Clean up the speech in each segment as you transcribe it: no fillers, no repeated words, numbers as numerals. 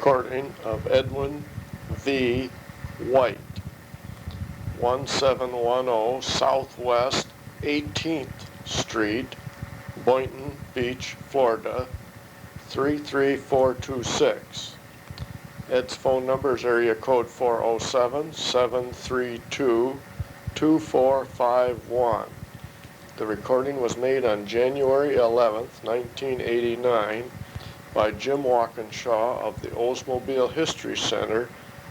recording of Edwyn V. Wight, 1710 Southwest 18th Street, Boynton Beach, Florida, 33426. Ed's phone number is area code 407-732-2451. The recording was made on January 11th, 1989 by Jim Walkinshaw of the Oldsmobile History Center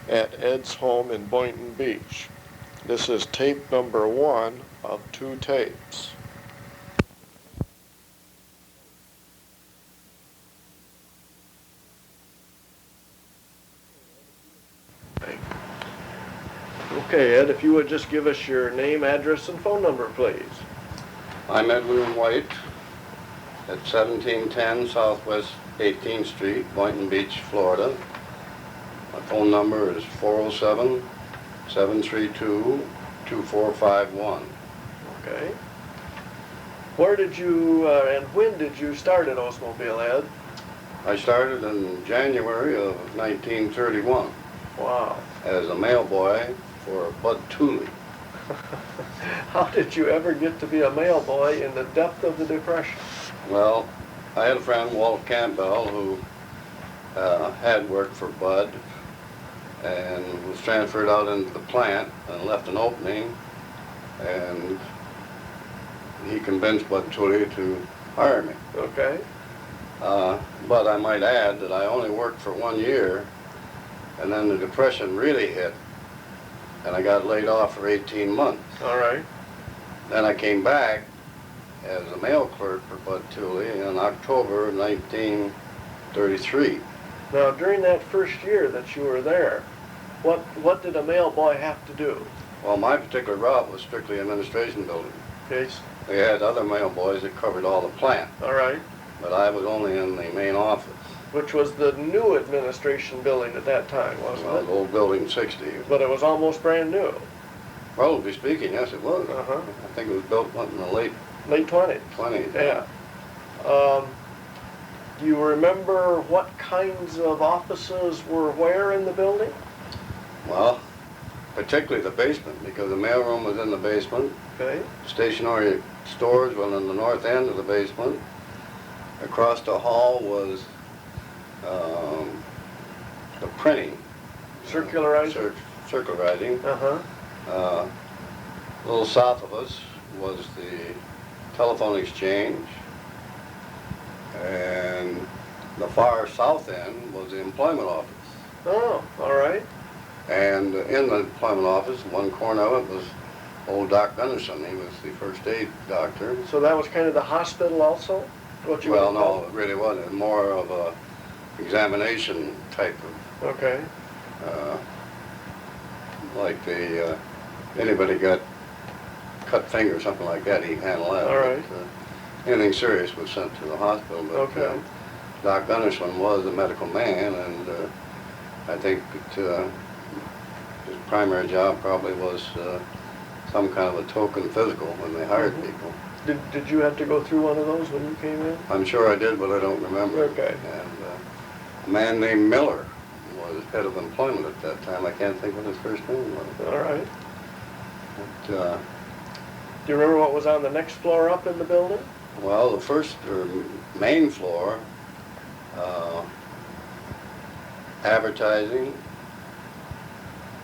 at Ed's home in Boynton Beach. This is tape number 1 of 2 tapes. Okay, Ed, if you would just give us your name, address, and phone number, please. I'm Edwyn Wight at 1710 Southwest 18th Street, Boynton Beach, Florida. My phone number is 407-732-2451. Okay. Where did you and when did you start at Oldsmobile, Ed? I started in January of 1931 Wow. as a mailboy for Bud Tooley. How did you ever get to be a mail boy in the depth of the Depression? Well, I had a friend, Walt Campbell, who had worked for Bud and was transferred out into the plant and left an opening, and he convinced Bud Tooley to hire me. Okay. But I might add that I only worked for 1 year, and then the Depression really hit, and I got laid off for 18 months. All right. Then I came back as a mail clerk for Bud Tooley in October of 1933. Now, during that first year that you were there, what did a mail boy have to do? Well, my particular route was strictly administration building. Okay. We had other mail boys that covered all the plant, All right. but I was only in the main office. Which was the new administration building at that time, wasn't Well, it? the old building 60. But it was almost brand new. Relatively speaking, yes, it was. Uh-huh. I think it was built in the late Late 20s. 20s. Yeah. Do you remember what kinds of offices were where in the building? Well, particularly the basement, because the mailroom was in the basement. Okay. Stationery stores were in the north end of the basement. Across the hall was the printing. Circularizing? Circularizing. Uh-huh. A little south of us was the telephone exchange, and the far south end was the employment office. Oh, all right. And in the employment office, one corner of it was old Doc Gunderson. He was the first aid doctor. So that was kind of the hospital also? What you Well, would no, call it really wasn't. More of a examination type of, it? Okay. like anybody got cut finger or something like that, he'd handle that. All right. But, anything serious was sent to the hospital. But, Okay. Doc Gunderson was a medical man, and I think that, his primary job probably was some kind of a token physical when they hired people. Did you have to go through one of those when you came in? I'm sure I did, but I don't remember. Okay. And a man named Miller was head of employment at that time. I can't think what his first name was. All right. But, Do you remember what was on the next floor up in the building? well, the first or main floor, advertising,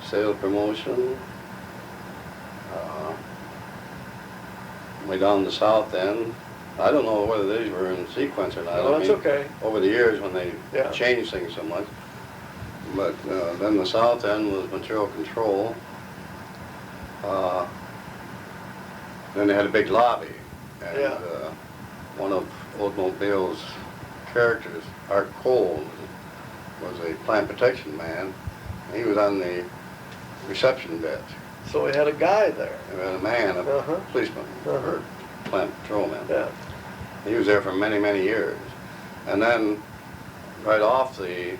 sales promotion. Way down the south end. I don't know whether these were in sequence or not. No, that's okay. Over the years when they Yeah. changed things so much. But then the south end was material control. Then they had a big lobby. And Yeah. one of Oldsmobile's characters, Art Cole, was a plant protection man. He was on the reception desk. So we had a guy there. And we had a man, a Uh-huh. policeman, or plant patrolman. Yeah. He was there for many, many years. And then right off the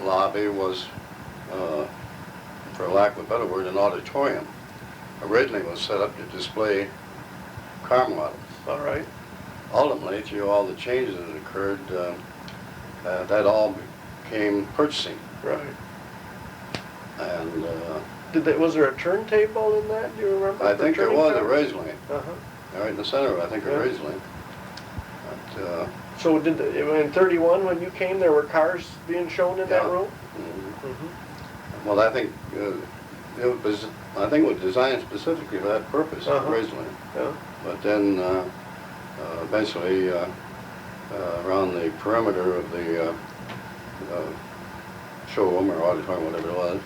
lobby was, for lack of a better word, an auditorium. Originally it was set up to display car models. All right. Ultimately, through all the changes that occurred, that all came purchasing. Right. And Was there a turntable in that? Do you remember? I for think there turning was cars? originally, Uh-huh. right in the center of it, I think Yeah. originally. But, So in 31 when you came, there were cars being shown in that Yeah. room? Mm-hmm. Well, I think it was designed specifically for that purpose originally. Yeah. But then eventually around the perimeter of the showroom or auditorium, whatever it was,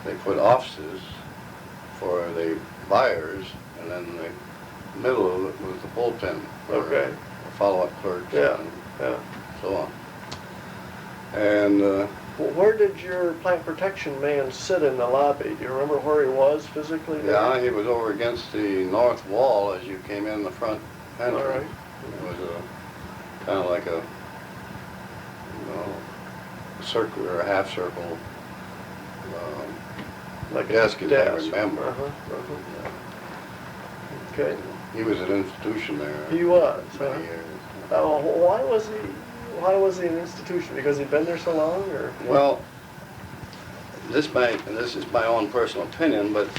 they put offices for the buyers, and then the middle of it was the bullpen for follow-up clerks and so on. And Well, where did your plant protection man sit in the lobby? Do you remember where he was physically there? yeah, he was over against the north wall as you came in the front entrance. All right. It was kind of like a circle or a half circle Like a desk, as I desk. remember. Okay. He was an institution there. He was. Many years. Why was he an institution? Because he'd been there so long, or? Well, this is my own personal opinion, but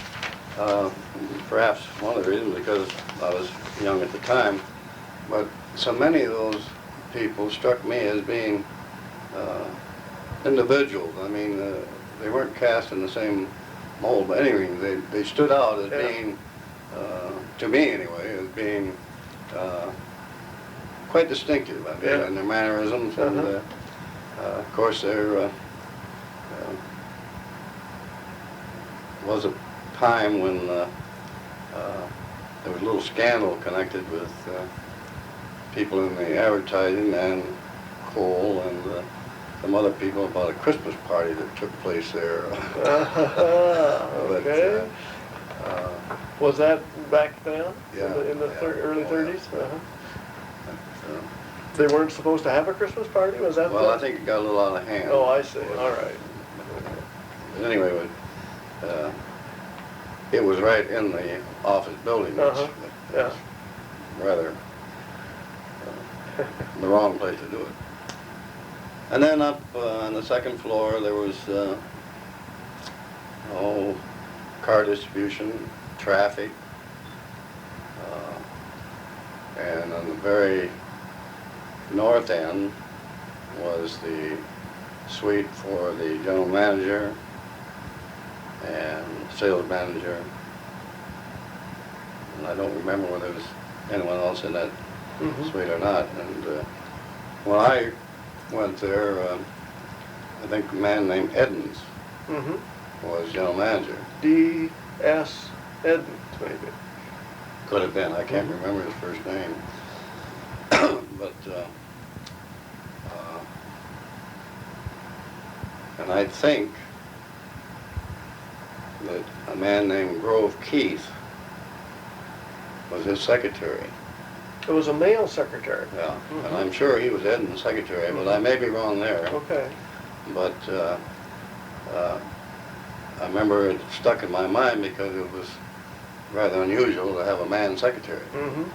perhaps one of the reasons because I was young at the time, but so many of those people struck me as being individuals. I mean, they weren't cast in the same mold by any means. They stood out as being, to me anyway, as being quite distinctive. I mean, in their mannerisms, and of course there was a time when there was a little scandal connected with people in the advertising and coal and some other people about a Christmas party that took place there. Okay. Was that back then? Yeah. In the early Oh, 30s? yeah. They weren't supposed to have a Christmas party? Was that? Well, I think it got a little out of hand. Oh, I see. All right. But anyway, it was right in the office building, which was rather the wrong place to do it. And then up on the second floor there was car distribution, traffic, and on the very north end was the suite for the general manager and sales manager. And I don't remember whether there was anyone else in that suite or not. And when I went there, I think a man named Edmonds was general manager. D.S. Edmonds, maybe. Could have been. I can't remember his first name. But and I think that a man named Grove Keith was his secretary. It was a male secretary. Yeah, and I'm sure he was Edmund's secretary, but I may be wrong there. Okay. But I remember it stuck in my mind because it was rather unusual to have a man secretary. And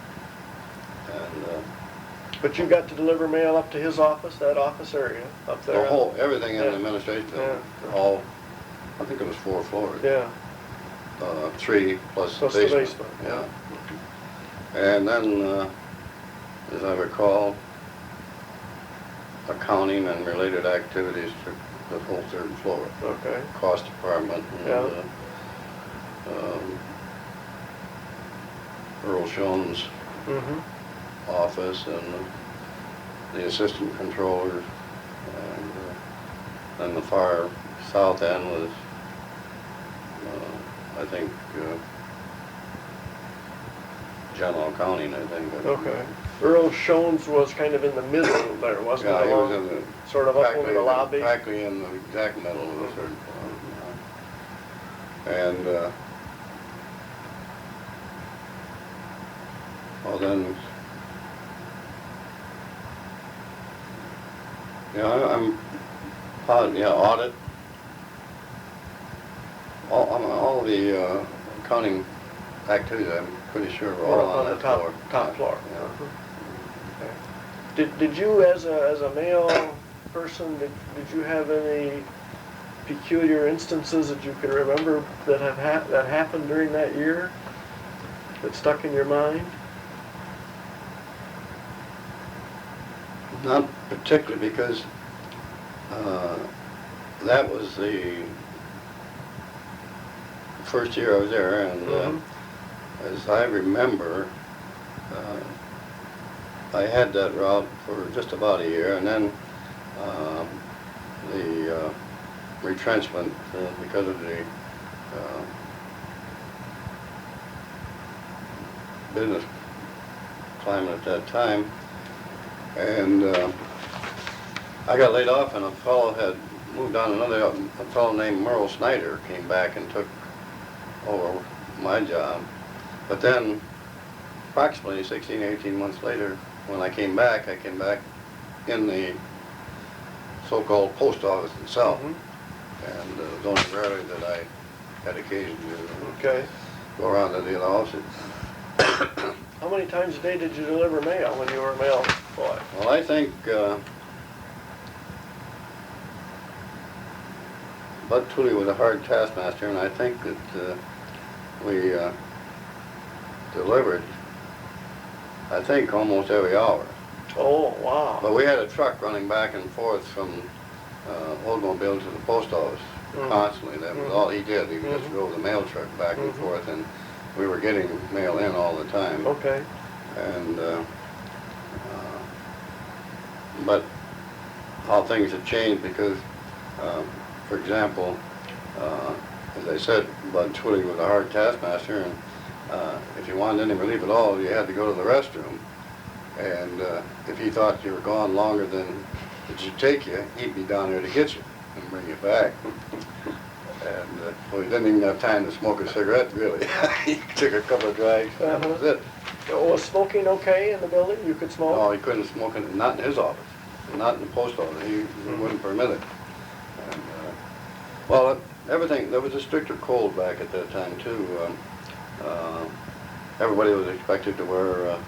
but you got to deliver mail up to his office, that office area up there? the whole, everything in the administration building, all, I think it was 4 floors. Yeah. 3 plus Plus the the basement. basement. Yeah. And then, as I recall, accounting and related activities took the whole 3rd floor. Okay. Cost department and Earl Schoen's office and the assistant controller, and then the far south end was, I think, general accounting, I think. Okay. Earl Schoen's was kind of in the middle there, wasn't Yeah, it? he was in the, Sort of up over the lobby? practically in the exact middle of the 3rd floor. And, well then, I'm positive, audit. All the accounting activities, I'm pretty sure were all on that floor. Top floor. Yeah. Okay. Did you, as a male person, did you have any peculiar instances that you can remember that that happened during that year that stuck in your mind? Not particularly, because that was the first year I was there, and as I remember, I had that route for just about a year, and then the retrenchment because of the business climate at that time, and I got laid off, and a fellow had moved on. A fellow named Merle Snyder came back and took over my job. But then, approximately 16, 18 months later, when I came back in the so-called post office itself. And it was only rarely that I had occasion to go around to the other offices. How many times a day did you deliver mail when you were a mail boy? Well, I think Bud Tooley was a hard taskmaster, and I think that we delivered, I think, almost every hour. Oh, wow. But we had a truck running back and forth from Oldsmobile to the post office constantly. That was all he did. He just drove the mail truck back and forth, and we were getting mail in all the time. Okay. And but how things have changed, because, for example, as I said, Bud Twilly was a hard taskmaster, and if you wanted any relief at all, you had to go to the restroom. And if he thought you were gone longer than it should take you, he'd be down there to get you and bring you back. And well, he didn't even have time to smoke a cigarette, really. He took a couple of drags, and that was it. Was smoking okay in the building? You could smoke? No, he couldn't smoke, not in his office, not in the post office. He wouldn't permit it. And, well, everything, there was a stricter code back at that time, too. Everybody was expected to wear a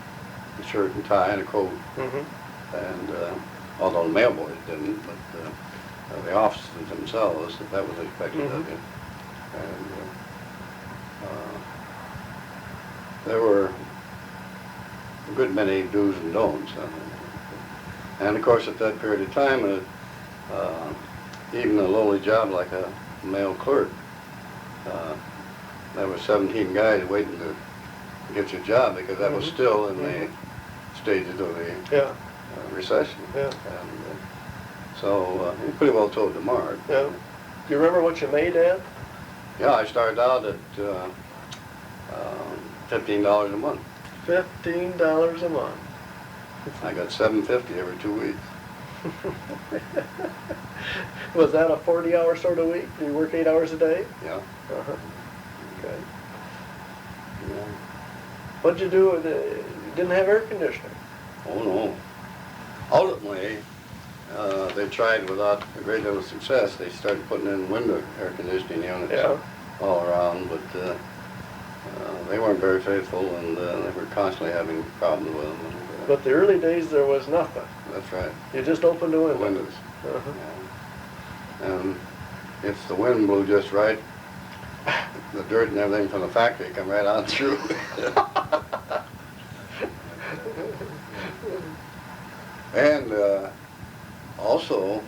shirt and tie and a coat. And although the mail boys didn't, but the officers themselves, that was expected of you. And there were a good many do's and don'ts. And of course, at that period of time, even a lowly job like a mail clerk, there were 17 guys waiting to get your job, because that was still in the stages of the recession. And so you pretty well told the mark. Yeah. Do you remember what you made, Ed? Yeah, I started out at $15 a month. $15 a month. I got $7.50 every 2 weeks. Was that a 40-hour sort of week? Do you work 8 hours a day? Yeah. Okay. Yeah. What'd you do? You didn't have air conditioning? Oh, no. Ultimately, they tried without a great deal of success. They started putting in window air conditioning units all around, but they weren't very faithful, and they were constantly having problems with them. But the early days, there was nothing. That's right. You just opened the window. The windows. And if the wind blew just right, the dirt and everything from the factory come right on through. And also,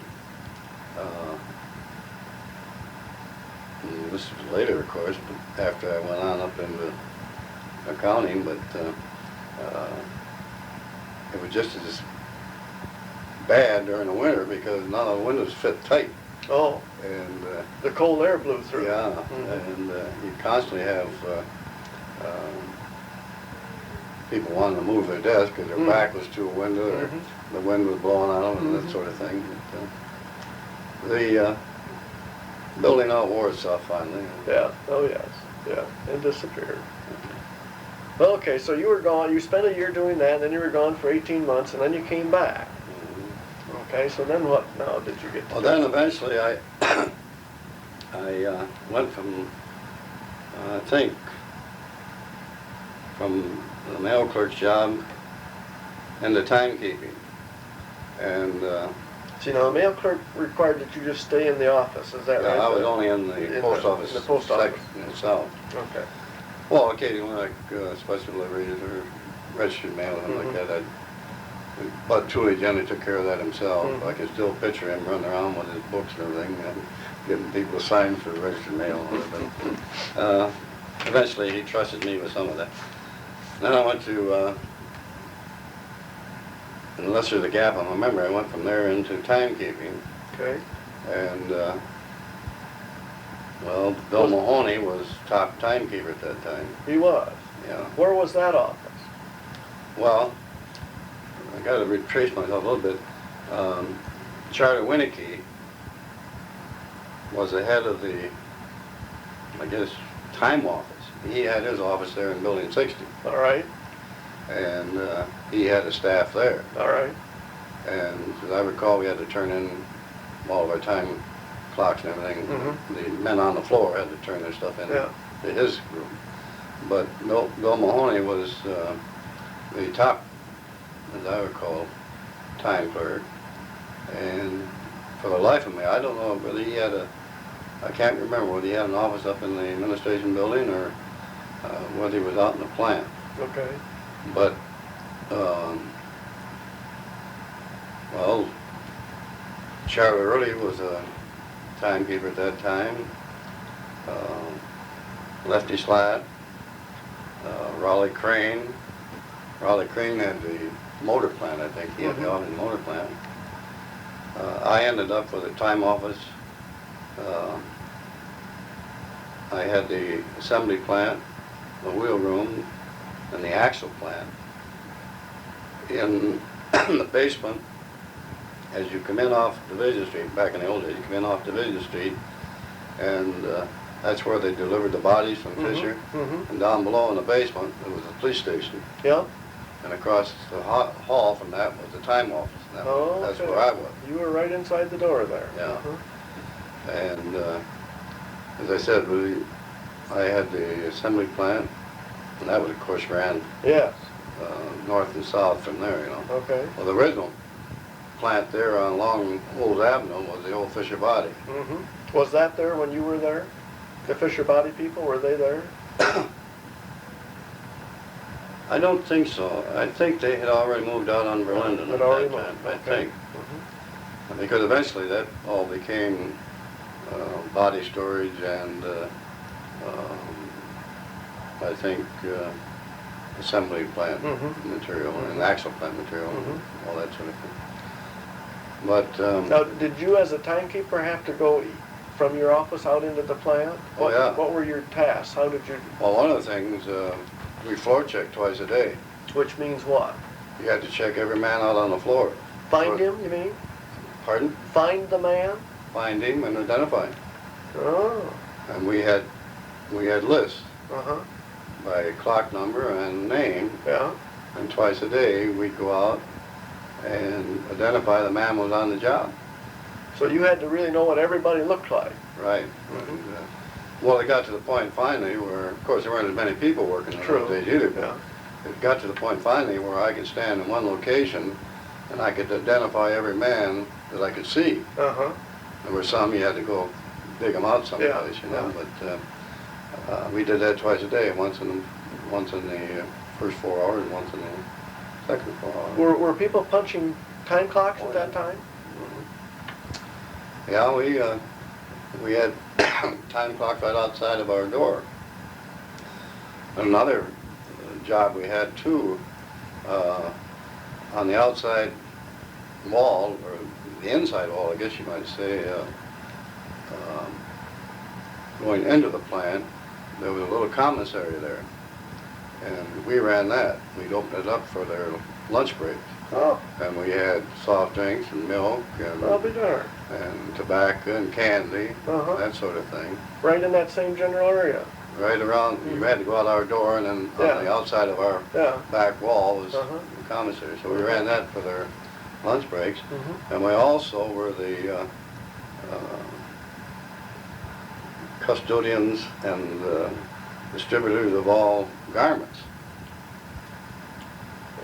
this was later, of course, but after I went on up into accounting, but it was just as bad during the winter, because none of the windows fit tight. Oh. And the cold air blew through. Yeah, and you constantly have people wanting to move their desk because their back was to a window, or the wind was blowing on them, and that sort of thing. But, the building out wore itself finally. Yeah. Oh yes. Yeah. It disappeared. Well, okay. So you were gone. You spent a year doing that, and then you were gone for 18 months, and then you came back. Okay. So then what? Now did you get to? Well, then eventually I I went from I think from the mail clerk's job into timekeeping, and See, now, the mail clerk required that you just stay in the office, is that right? Yeah, I was only in the post office in the post office. section itself. Okay. Well, occasionally, like special deliveries or registered mail and like that, Bud Tooley generally took care of that himself. I could still picture him running around with his books and everything, and getting people signed for registered mail. But eventually, he trusted me with some of that. Then I went to, unless there's a gap on my memory, I went from there into timekeeping. Okay. And, well, Bill Mahoney was top timekeeper at that time. He was? Yeah. Where was that office? Well, I got to retrace myself a little bit. Charlie Winnicky was the head of the, I guess, time office. He had his office there in Building 60. All right. And he had a staff there. All right. And as I recall, we had to turn in all of our time clocks and everything. The men on the floor had to turn their stuff in to his group. But Bill Mahoney was the top, as I recall, time clerk. And for the life of me, I don't know whether he had I can't remember whether he had an office up in the administration building or whether he was out in the plant. Okay. But, well, Charlie Early was a timekeeper at that time. Lefty Slatt, Raleigh Crane. Raleigh Crane had the motor plant, I think. He had the office in the motor plant. I ended up with a time office. I had the assembly plant, the wheel room, and the axle plant. In the basement, as you come in off Division Street, back in the old days, you come in off Division Street, and that's where they delivered the bodies from Fisher. And down below in the basement, there was a police station. Yeah. And across the hall from that was the time office. That's where I was. You were right inside the door there. Yeah. And as I said, I had the assembly plant, and that was, of course, ran north and south from there, you know. Okay. Well, the original plant there along Olds Avenue was the old Fisher Body. Was that there when you were there? The Fisher Body people, were they there? I don't think so. I think they had already moved out on Verlinden at that time, I think. Because eventually that all became body storage and I think assembly plant material and axle plant material, all that sort of thing. But now, did you as a timekeeper have to go from your office out into the plant? What were your tasks? How did you? Well, one of the things, we floor checked twice a day. Which means what? You had to check every man out on the floor. Find him, you mean? Pardon? Find the man? Find him and identify him. Oh. And we had lists by clock number and name. Yeah. And twice a day we'd go out and identify the man who was on the job. So you had to really know what everybody looked like. Right. Well, it got to the point finally where, of course, there weren't as many people working in those days either. Yeah. It got to the point finally where I could stand in one location and I could identify every man that I could see. There were some you had to go dig them out someplace, you know. But we did that twice a day, once in the first 4 hours, once in the second 4 hours. Were people punching time clocks at that time? Yeah, we had time clocks right outside of our door. Another job we had too, on the outside wall, or the inside wall, I guess you might say, going into the plant, there was a little commissary there. And we ran that. We'd open it up for their lunch breaks. Oh. And we had soft drinks and milk and, I'll be darned. and tobacco and candy, that sort of thing. Right in that same general area? Right around, you had to go out our door, and then on the outside of our back wall was the commissary. So we ran that for their lunch breaks. And we also were the custodians and distributors of all garments.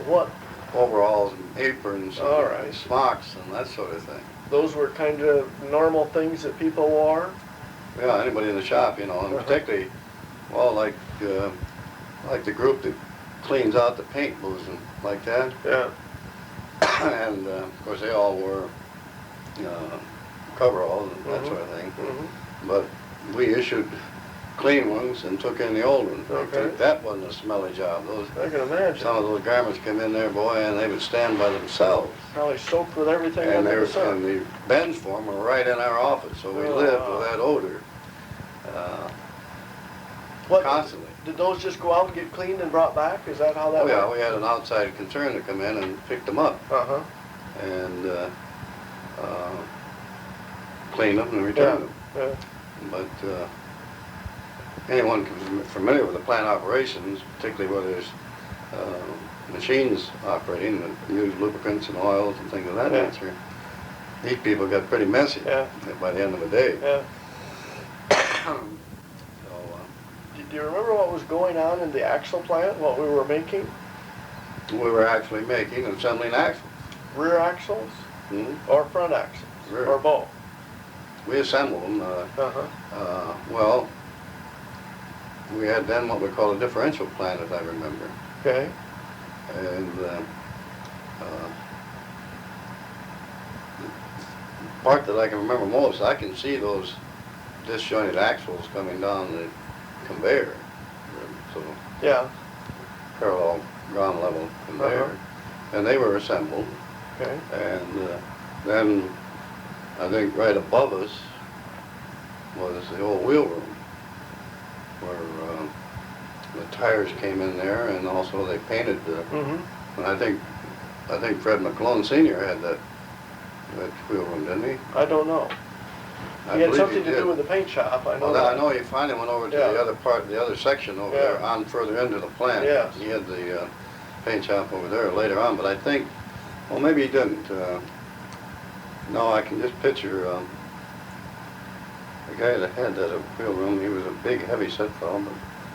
What? Overalls and aprons and All right. smocks and that sort of thing. those were kind of normal things that people wore? Yeah, anybody in the shop, you know, and particularly, well, like the group that cleans out the paint booths and like that. Yeah. And of course they all wore coveralls and that sort of thing. But we issued clean ones and took in the old ones. Okay. That wasn't a smelly job. Those, I can imagine. some of those garments come in there, boy, and they would stand by themselves. Probably soaked with everything And, under the sun. and the bends for them were right in our office, so we lived with that odor constantly. Did those just go out and get cleaned and brought back? Is that how that Oh yeah, worked? we had an outside concern to come in and pick them up Uh-huh. and clean them and return them. Yeah. But anyone familiar with the plant operations, particularly where there's machines operating that use lubricants and oils and things of that nature, these people got pretty messy by the end of the day. Yeah. Do you remember what was going on in the axle plant, what we were making? We were actually making and assembling axles. Rear axles or front axles? Rear. Or both? We assembled them. Well, we had then what we call a differential plant, if I remember. Okay. And the part that I can remember most, I can see those disjointed axles coming down the conveyor. So Yeah. parallel ground level conveyor. And they were assembled. Okay. And then I think right above us was the old wheel room where the tires came in there, and also they painted the. And I think Fred McClone Sr. had that wheel room, didn't he? I don't know. He had something to do with the paint shop. I know. Well, that. I know he finally went over to the other part, the other section over there, on further into the plant. Yes. He had the paint shop over there later on, but I think, well, maybe he didn't. No, I can just picture the guy that had that wheel room. He was a big, heavy-set fellow, but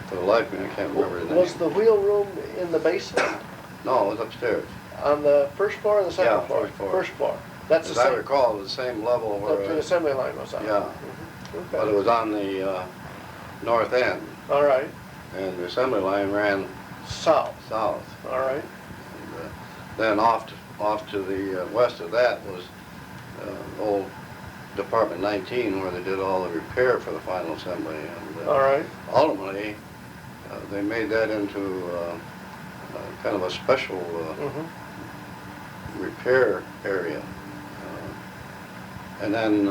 for the life of me, I can't remember his name. Was the wheel room in the basement? No, it was upstairs. On the first floor or the second floor? First floor. First floor. That's As the I same. recall, the same level where. The assembly line was on. Yeah. But it was on the north end, All right. and the assembly line ran South. south. All right. And, then off to the west of that was old Department 19, where they did all the repair for the final assembly. And All right. ultimately, they made that into kind of a special repair area. And then,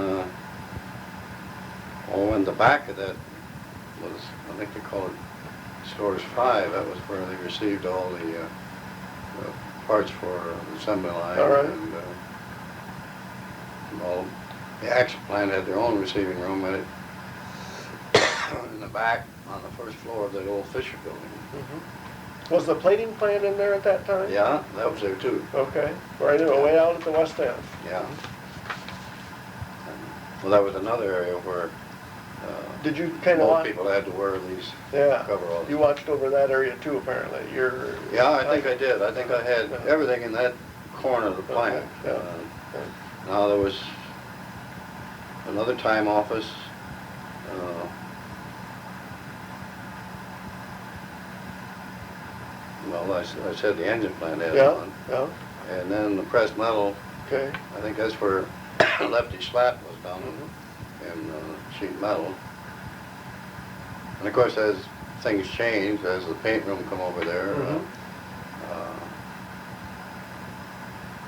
in the back of that was, I think they call it Stores 5. That was where they received all the parts for the assembly line. All right. And all the axle plant had their own receiving room in it. In the back, on the first floor of that old Fisher building. Was the plating plant in there at that time? Yeah, that was there too. Okay. Right way out at the west end. Yeah. Well, that was another area where Did you kind of most watch? people had to wear these Yeah. coveralls. You watched over that area too, apparently. Yeah, I think I did. I think I had everything in that corner of the plant. Okay, Now there was another time office. Well, I said the engine plant had one. Yeah. And then the pressed metal, Okay. I think that's where Lefty Slat was down in sheet metal. And of course, as things changed, as the paint room come over there,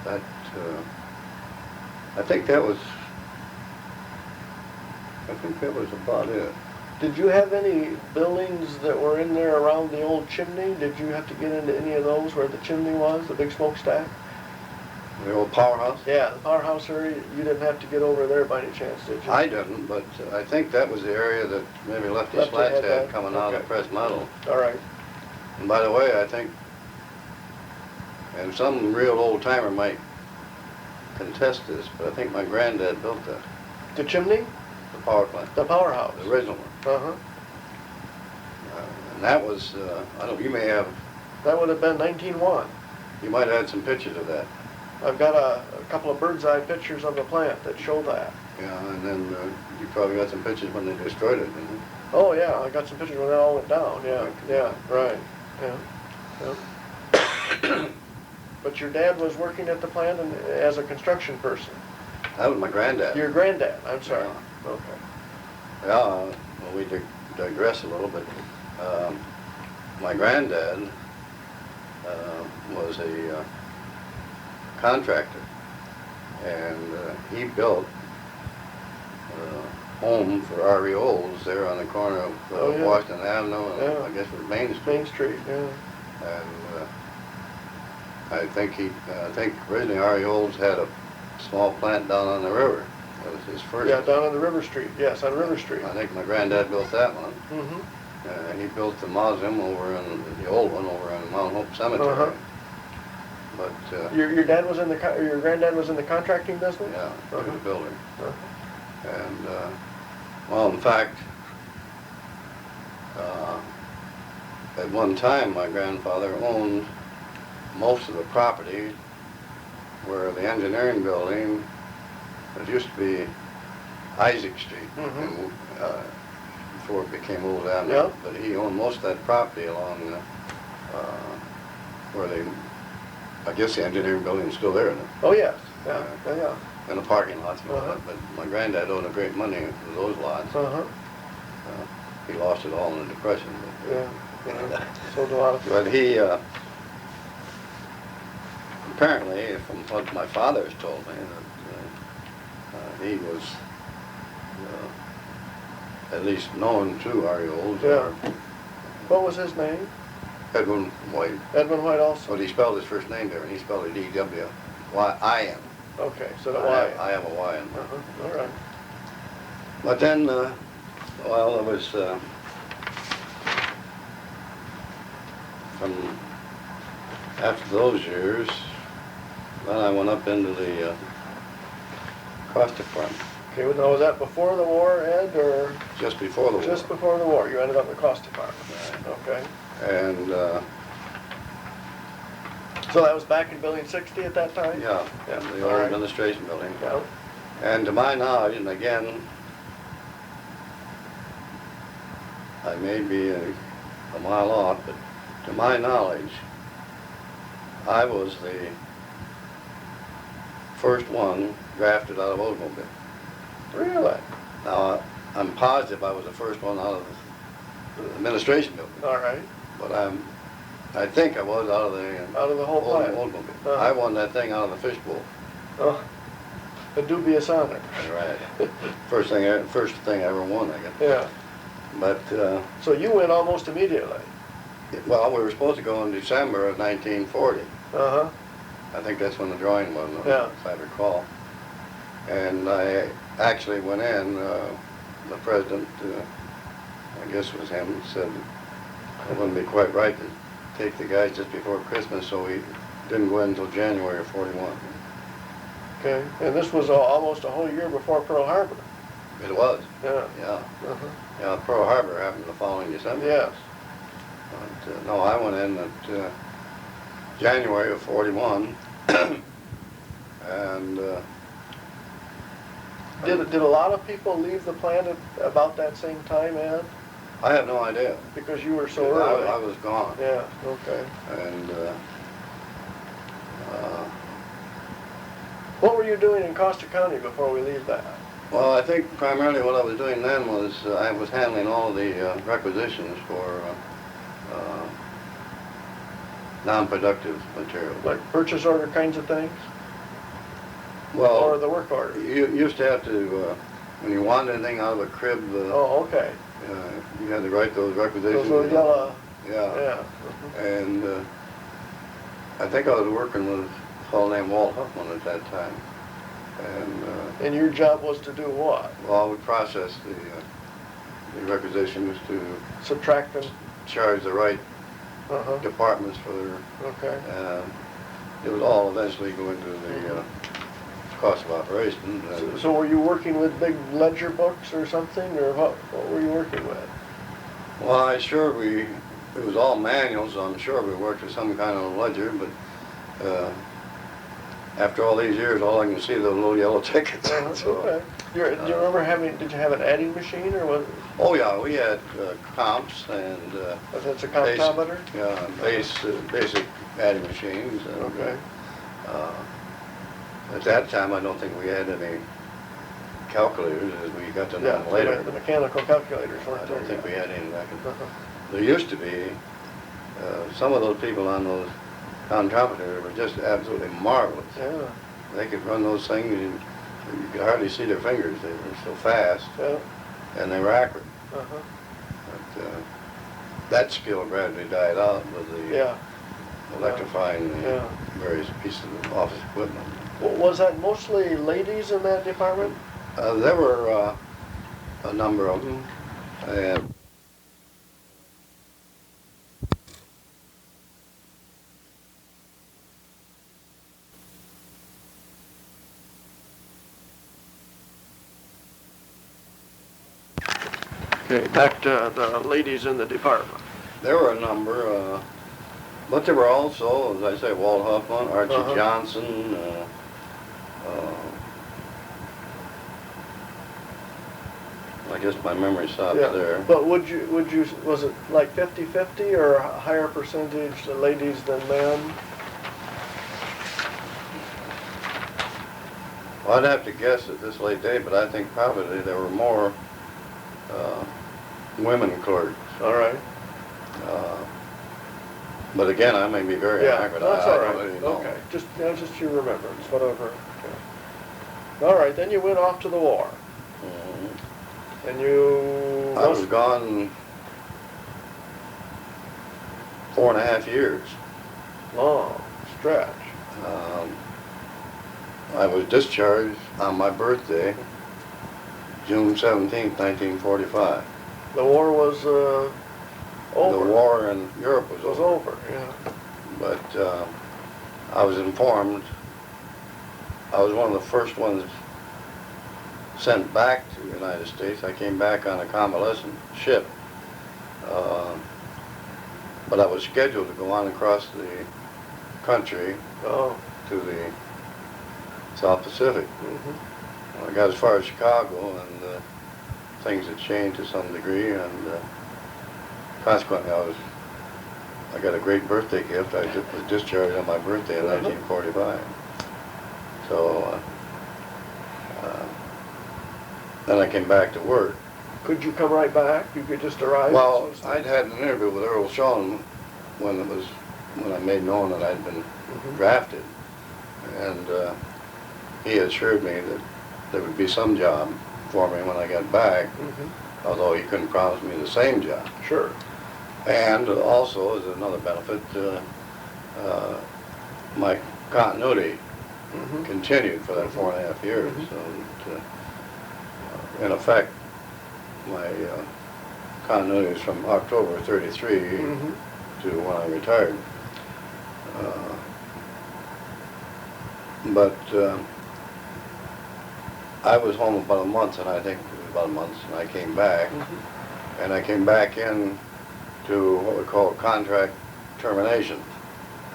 I think that was about it. Did you have any buildings that were in there around the old chimney? Did you have to get into any of those where the chimney was, the big smokestack? The old powerhouse? Yeah, the powerhouse area, you didn't have to get over there by any chance, did you? I didn't, but I think that was the area that maybe Lefty Slats had coming out of pressed metal. All right. And by the way, I think, and some real old timer might contest this, but I think my granddad built that, The chimney? the power plant, The powerhouse? the original one. Uh-huh. And that was, I don't, you may have, That would have been 1901. you might have had some pictures of that. I've got a couple of bird's eye pictures of the plant that show that. Yeah, and then you probably got some pictures when they destroyed it, didn't you? Oh yeah, I got some pictures when it all went down. Yeah, yeah, right. Yeah, yeah. But your dad was working at the plant and, as a construction person. That was my granddad. Your granddad, I'm sorry. Yeah. Okay. Yeah, well, we digress a little bit. My granddad was a contractor, and he built a home for REOs there on the corner of yeah. Washington Avenue and Yeah. I guess it was Main Street. Main Street, yeah. And I think originally REOs had a small plant down on the river. That was his first. Yeah, down on the River Street. Yes, on River Street. I think my granddad built that one. Mm-hmm. He built the mausoleum over in the old one over in Mount Hope Cemetery. Uh-huh. But Your dad was in the your granddad was in the contracting business. yeah, he was a builder. Uh-huh. And well, in fact, at one time my grandfather owned most of the property where the engineering building, it used to be Isaac Street, Mhm. before it became Old Avenue. Yeah. But he owned most of that property along where I guess the engineering building is still there, isn't it? Oh yes. Yeah. Yeah. And the parking lots and all Uh-huh. that. But my granddad owed a great money for those lots. Uh-huh. He lost it all in the Depression. But, Yeah. Yeah. So do a lot of people. but he, apparently, from what my father has told me, that he was at least known to REOs. Yeah. What was his name? Edwyn White. Edwyn White also. But he spelled his first name there, and he spelled it E-W-Y-I-N. Okay, so the Y. I have a Y in there. Uh-huh. All right. But then, well, it was from after those years, then I went up into the cost department. Okay, well, now, was that before the war, Ed, or Just before the war. just before the war? You ended up in the cost department. Okay. And, So that was back in Building 60 at that time? yeah, Yeah, the all old right. administration building. Yeah. And to my knowledge, and again, I may be a mile off, but to my knowledge, I was the first one drafted out of Oldsmobile. Really? Now, I'm positive I was the first one out of the administration building, All right. but I think I was out of the Out of the whole plant? Oldsmobile. Uh-huh. I won that thing out of the fishbowl. Oh, a dubious honor. Right. First thing I ever won, I guess. Yeah. But, So you went almost immediately? well, we were supposed to go in December of 1940. Uh-huh. I think that's when the drawing was, Yeah. if I recall. And I actually went in, the president, I guess it was him, said it wouldn't be quite right to take the guys just before Christmas, so we didn't go in until January of 41. Okay. And this was almost a whole year before Pearl Harbor? It was, Yeah. yeah. Uh-huh. Yeah, Pearl Harbor happened the following December. Yes. But, no, I went in at January of 41, and Did a lot of people leave the plant at about that same time, Ed? I have no idea. Because you were so early? I was gone. Yeah, okay. And What were you doing in Costa County before we leave that? well, I think primarily what I was doing then was I was handling all the requisitions for non-productive material. Like purchase order kinds of things? Or Well, the work order? you used to have to, when you wanted anything out of a crib, Oh, okay. you had to write those requisitions. Those little yellow, Yeah. yeah. And I think I was working with a fellow named Walt Huffman at that time. And, And your job was to do what? well, we processed the requisitions to Subtract them? charge the right Uh-huh, departments for their, okay. it would all eventually go into the cost of operation. So were you working with big ledger books or something, or what were you working with? Well, it was all manual, so I'm sure we worked with some kind of ledger, but after all these years, all I can see are those little yellow tickets. So, Okay. Do you remember did you have an adding machine or was? oh yeah, we had comps and That's a comptometer? basic adding machines. And, Okay. At that time, I don't think we had any calculators as we got to know them later. The mechanical calculators weren't I there don't think yet. we had any back in. Uh-huh. There used to be, some of those people on those comptometers were just absolutely marvelous. Yeah. They could run those things and you could hardly see their fingers. They were so fast Yeah. and they were accurate. Uh-huh. But that skill gradually died out with the Yeah. electrifying the Yeah. various pieces of office equipment. Was that mostly ladies in that department? There were a number of them. And Okay, back to the ladies in the department. there were a number, but there were also, as I say, Walt Huffman, Archie Uh-huh. Johnson, I guess my memory stops there. But was it like 50-50 or a higher percentage the ladies than men? Well, I'd have to guess at this late day, but I think probably there were more women clerks. All right. But again, I may be very accurate. That's I all don't right. really know. Okay, just your remembrance, whatever. Okay. All right, then you went off to the war, Mhm. and you. I was gone 4.5 years. Long stretch. I was discharged on my birthday, June 17th, 1945. The war was over. The war in Europe was It was over. over. Yeah. But I was informed, I was one of the first ones sent back to the United States. I came back on a convalescent ship. But I was scheduled to go on across the country Oh. to the South Pacific. Mm-hmm. I got as far as Chicago, and things had changed to some degree, and consequently I got a great birthday gift. I was discharged on my birthday in 1945. So then I came back to work. Could you come right back? You could just arrive? Well, I'd had an interview with Earl Shawn when I made known that I'd been drafted, and he assured me that there would be some job for me when I got back, although he couldn't promise me the same job. Sure. And also, as another benefit, my continuity continued for that 4.5 years. So that, in effect, my continuity is from October 33 to when I retired. But I was home about a month, and I think it was about a month, and I came back. And I came back in to what we call contract termination.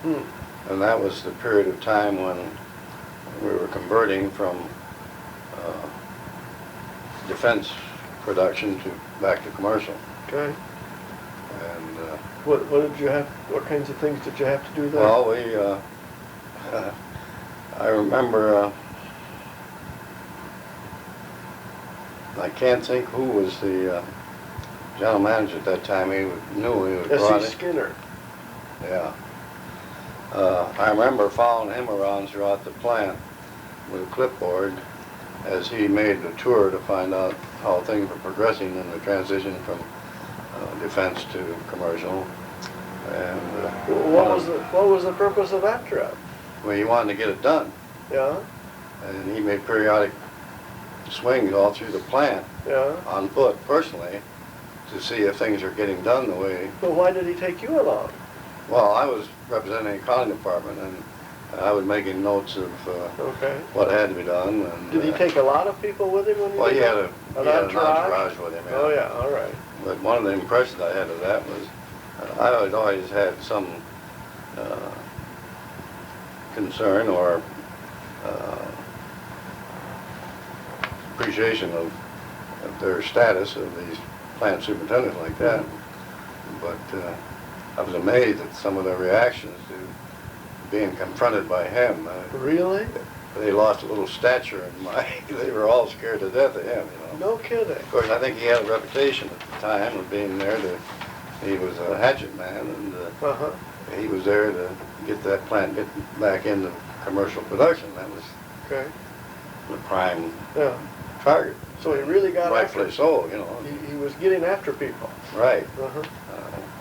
And that was the period of time when we were converting from defense production back to commercial. Okay. And What did you have? What kinds of things did you have to do there? well, I remember. I can't think who was the general manager at that time. He knew he was brought S.E. in. Skinner. Yeah. I remember following him around throughout the plant with a clipboard as he made the tour to find out how things were progressing in the transition from defense to commercial. And what was the purpose of that trip? well, he wanted to get it done, Yeah. and he made periodic swings all through the plant Yeah. on foot personally to see if things are getting done the way. But why did he take you along? Well, I was representing the accounting department, and I was making notes of Okay. what had to be done. And, Did he take a lot of people with him when you well, did he had that? an entourage with him. Oh yeah. All right. But one of the impressions I had of that was I had always had some concern or appreciation of their status of these plant superintendents like that. But I was amazed at some of their reactions to being confronted by him. Really? They lost a little stature in my, they were all scared to death of him, you know. No kidding. Of course, I think he had a reputation at the time of being there to, he was a hatchet man, and he was there to get that plant back into commercial production. That was the prime target. So he really got rightfully so, you know. He was getting after people. Right.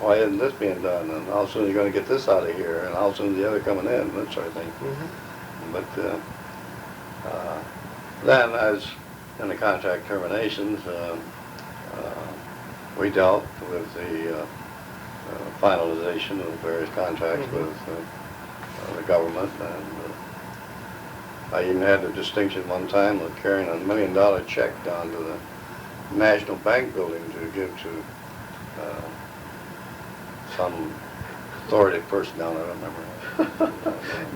Why isn't this being done? And how soon are you going to get this out of here? And how soon is the other coming in? That sort of thing. But then, as in the contract terminations, we dealt with the finalization of various contracts with the government, and I even had the distinction one time of carrying $1 million check down to the National Bank building to give to some authoritative person down there, I don't remember.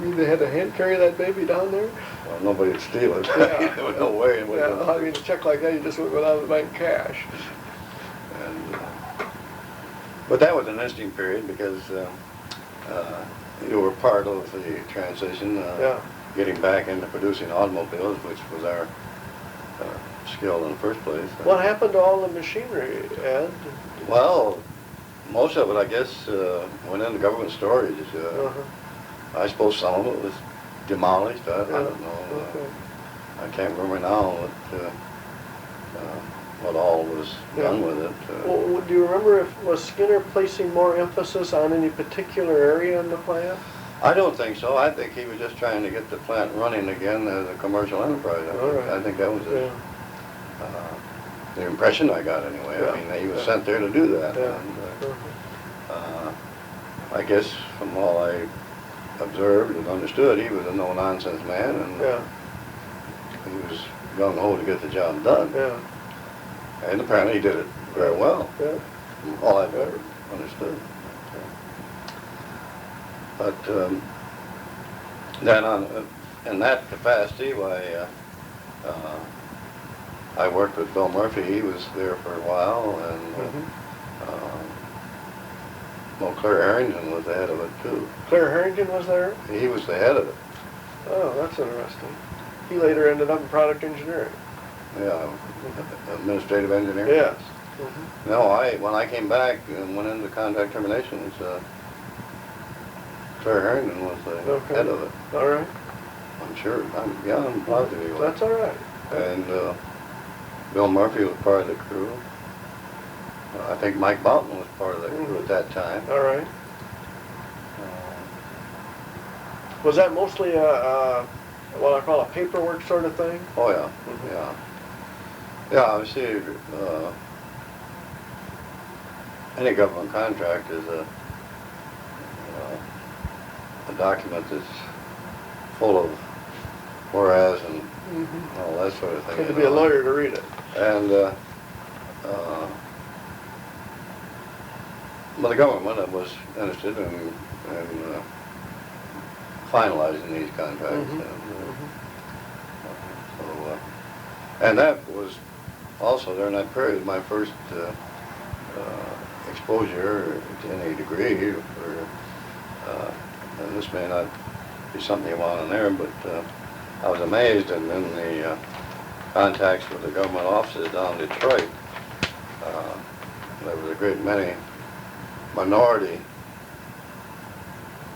You mean they had to hand carry that baby down there? Well, nobody would steal it. Yeah. There was no way. It I mean, a check like that, you just wouldn't go down to the bank cash. And, but that was an interesting period because you were part of the transition, getting back into producing automobiles, which was our skill in the first place. What happened to all the machinery, Ed? Well, most of it, I guess, went into government storage. I suppose some of it was demolished. I don't know. I can't remember now what all was done with it. Well, do you remember was Skinner placing more emphasis on any particular area in the plant? I don't think so. I think he was just trying to get the plant running again as a commercial enterprise. I think that was it. The impression I got anyway. I mean, he was sent there to do that. And, I guess from all I observed and understood, he was a no-nonsense man, and he was gung-ho to get the job done. And apparently he did it very well, from all I've ever understood. But then in that capacity, I worked with Bill Murphy. He was there for a while, and well, Claire Harrington was the head of it too. Claire Harrington was there? He was the head of it. Oh, that's interesting. He later ended up in product engineering. Yeah, administrative engineering. Yes. No, when I came back and went into contract terminations, Claire Harrington was the head of it. All right. I'm sure. I'm positive he was. That's all right. And Bill Murphy was part of the crew. I think Mike Boughton was part of the crew at that time. All right. Was that mostly what I call a paperwork sort of thing? Oh yeah, yeah. I see. Any government contract is a document that's full of whereas and all that sort of thing. You had to be a lawyer to read it. And well, the government was interested in finalizing these contracts. And that was also during that period my first exposure to any degree for, and this may not be something you want in there, but I was amazed, and in the contacts with the government offices down in Detroit, there was a great many minority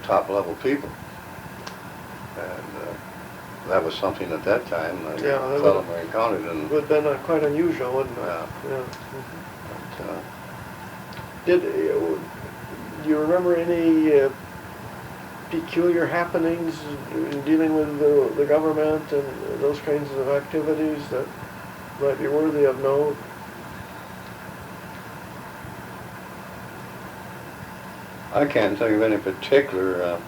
top-level people, and that was something at that time that seldom encountered. And would have been quite unusual, wouldn't it? Yeah. But, do you remember any peculiar happenings in dealing with the government and those kinds of activities that might be worthy of note? I can't think of any particular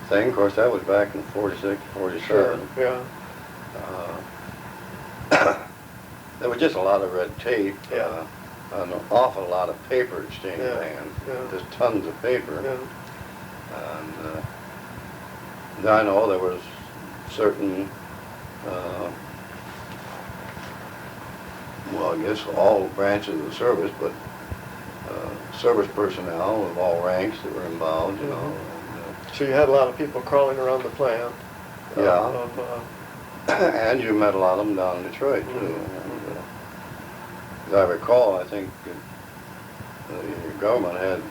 thing. Of course, that was back in 46, 47. Sure, yeah. There was just a lot of red tape, Yeah. an awful lot of paper exchanged hands, just tons of paper. And I know there was certain, well, I guess all branches of the service, but service personnel of all ranks that were involved, you know. And, So you had a lot of people crawling around the plant. yeah. And you met a lot of them down in Detroit, too. Mm-hmm. And, as I recall, I think the government had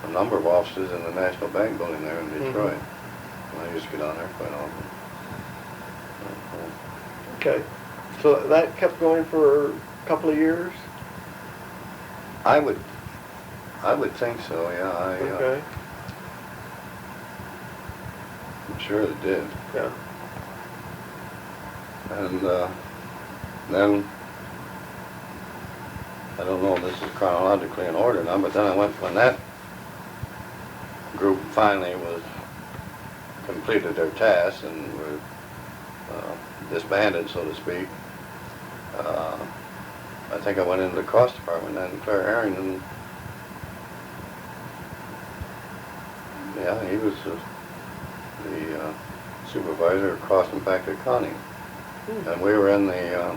a number of offices in the National Bank building there in Detroit. I used to go down there quite often. Okay. So that kept going for a couple of years? I would think so, yeah. Okay. I'm sure it did. Yeah. And then, I don't know if this is chronologically in order now, but then I went, when that group finally completed their tasks and were disbanded, so to speak, I think I went into the cost department, and Claire Harrington, yeah, he was the supervisor of cost and factor accounting. And we were in the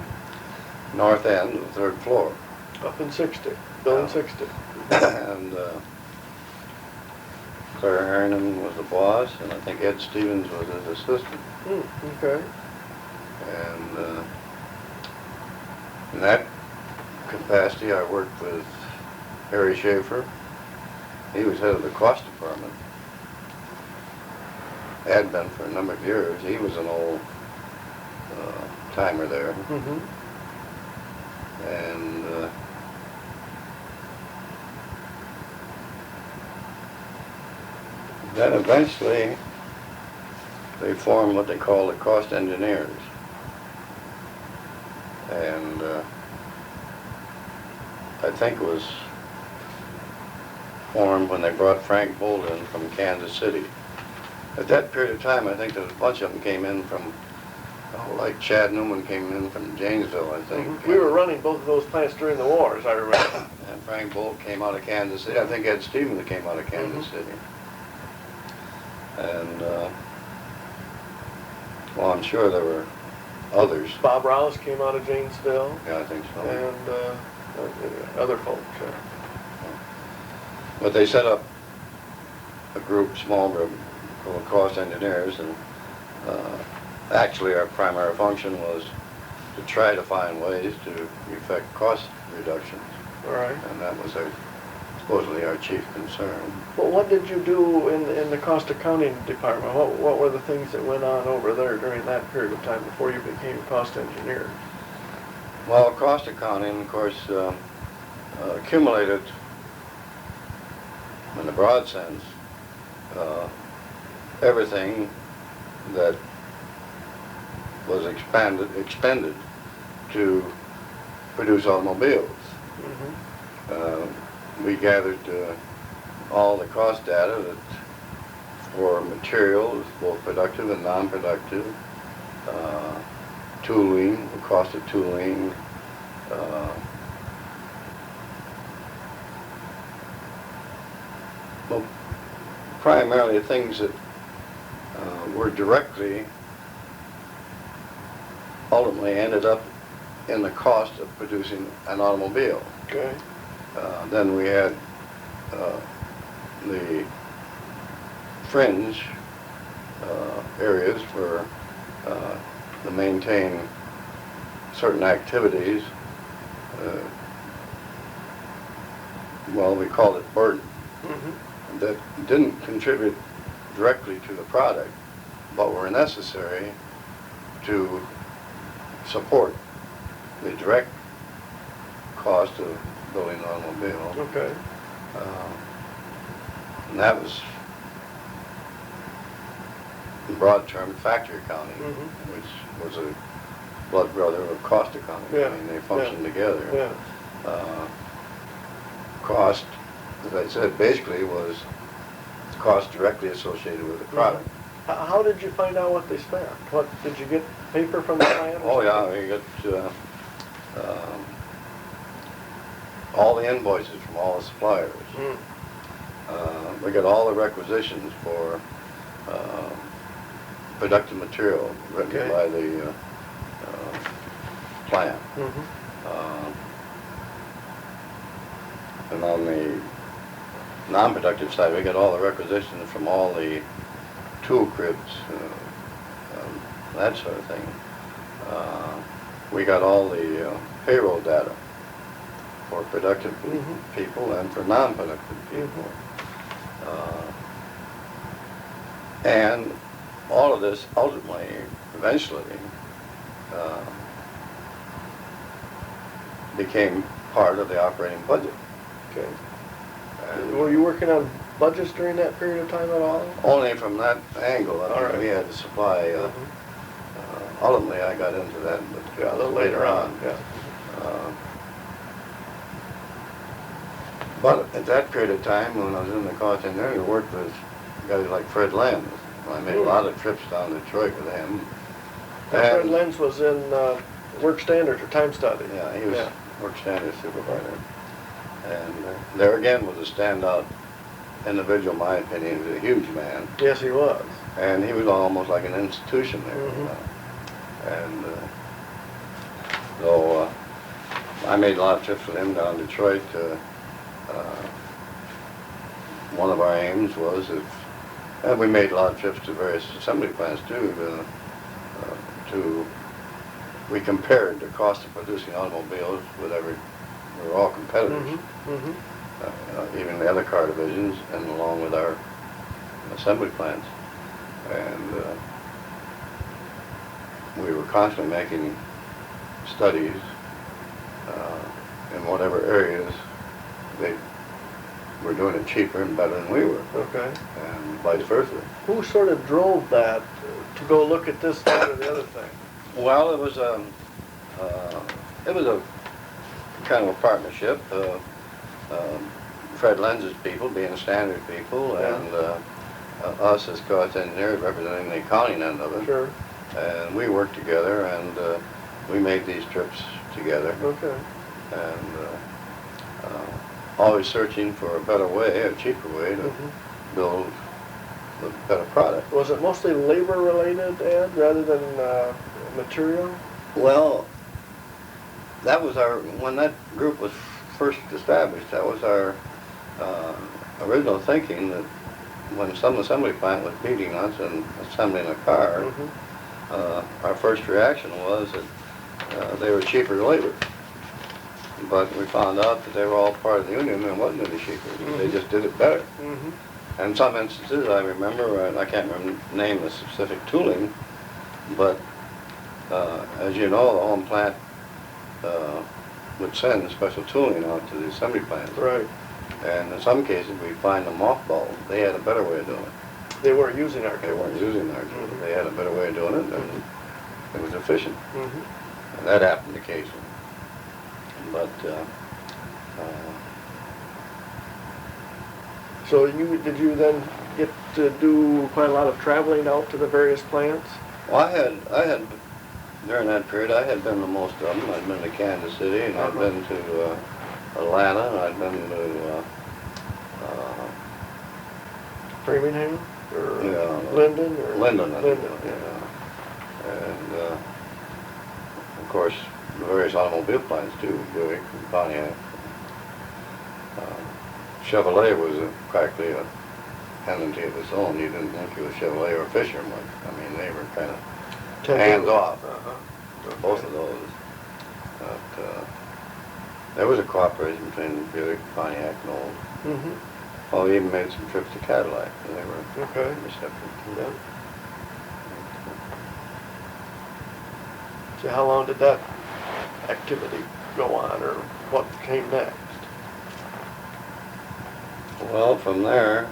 north end, the third floor. Up in 60, building 60. And Claire Harrington was the boss, and I think Ed Stevens was his assistant. Okay. And in that capacity, I worked with Harry Schaefer. He was head of the cost department. Had been for a number of years. He was an old timer there. And then eventually they formed what they call the cost engineers. And I think it was formed when they brought Frank Bolt in from Kansas City. At that period of time, I think there was a bunch of them came in from, like Chad Newman came in from Janesville, I think. We were running both of those plants during the war, as I remember. And Frank Bolt came out of Kansas City. I think Ed Stevens came out of Kansas City. And, well, I'm sure there were others. Bob Rouse came out of Janesville. Yeah, I think so. And other folks. But they set up a group, small group, called cost engineers, and actually our primary function was to try to find ways to effect cost reductions. All right. And that was supposedly our chief concern. Well, what did you do in the cost accounting department? What were the things that went on over there during that period of time before you became cost engineer? Well, cost accounting, of course, accumulated, in the broad sense, everything that was expended to produce automobiles. We gathered all the cost data for materials, both productive and non-productive, tooling, the cost of tooling, well, primarily things that were directly, ultimately ended up in the cost of producing an automobile. Okay. Then we had the fringe areas for to maintain certain activities. Well, we called it burden. That didn't contribute directly to the product, but were necessary to support the direct cost of building an automobile. Okay. And that was, in broad terms, factory accounting, which was a blood brother of cost accounting. Yeah. I mean, they functioned together. Yeah. Cost, as I said, basically was the cost directly associated with the product. How did you find out what they spent? What did you get paper from the plant? Oh yeah, we got all the invoices from all the suppliers. We got all the requisitions for productive material written Okay. by the plant. Mm-hmm. And on the non-productive side, we got all the requisitions from all the tool cribs, that sort of thing. We got all the payroll data for productive Mm-hmm. people and for non-productive people. And all of this ultimately, eventually, became part of the operating budget. Okay. And Were you working on budgets during that period of time at all? only from that angle, I All mean, right. we had to supply. Ultimately, I got into that, but Yeah, a little later on. Yeah. But at that period of time, when I was in the college engineering, I worked with guys like Fred Lenz. I made a lot of trips down to Detroit with him. Fred And- Lenz was in work standards or time study. Yeah, he was work standards supervisor. And there again was a standout individual, in my opinion. He was a huge man. Yes, he was. And he was almost like an institution there. Mhm. And so I made a lot of trips with him down to Detroit. One of our aims was, and we made a lot of trips to various assembly plants too, we compared the cost of producing automobiles with we were all competitors, Mm-hmm. even the other car divisions, and along with our assembly plants. And we were constantly making studies in whatever areas they were doing it cheaper and better than we were, Okay. and vice versa. Who sort of drove that to go look at this, that, or the other thing? Well, it was a kind of a partnership. Fred Lenz's people being standard people, Yeah. and us as college engineers representing the accounting end of it. Sure. And we worked together, and we made these trips together, Okay. and always searching for a better way, a cheaper way to Mm-hmm. build a better product. Was it mostly labor related, Ed, rather than material? Well, that was when that group was first established, that was our original thinking, that when some assembly plant was beating us and assembling a car, Mm-hmm. our first reaction was that they were cheaper labor. But we found out that they were all part of the union and it wasn't any cheaper. They just did it better. Mm-hmm. And in some instances, I remember, I can't remember the name of the specific tooling, but as you know, the home plant would send special tooling out to the assembly plants. Right. And in some cases, we find them mothballed. They had a better way of doing it. They weren't using our They weren't using our tools. Mhm. They had a better way of doing it, and it was efficient. Mm-hmm. And that happened occasionally. But So did you then get to do quite a lot of traveling out to the various plants? well, I had during that period, I had been to most of them. I'd been to Kansas City, and I'd been to Atlanta, and I'd been to Framingham or Yeah. Linden or Linden. I think, Linden. yeah. And of course, the various automobile plants too, Buick and Pontiac. Chevrolet was practically a entity of its own. You didn't think it was Chevrolet or Fisher much. I mean, they were kind of hands off, both of those. But there was a cooperation between Buick, Pontiac, and Olds. Mm-hmm. Well, we even made some trips to Cadillac, and they were Okay. receptive to Yeah. that. So how long did that activity go on, or what came next? Well, from there,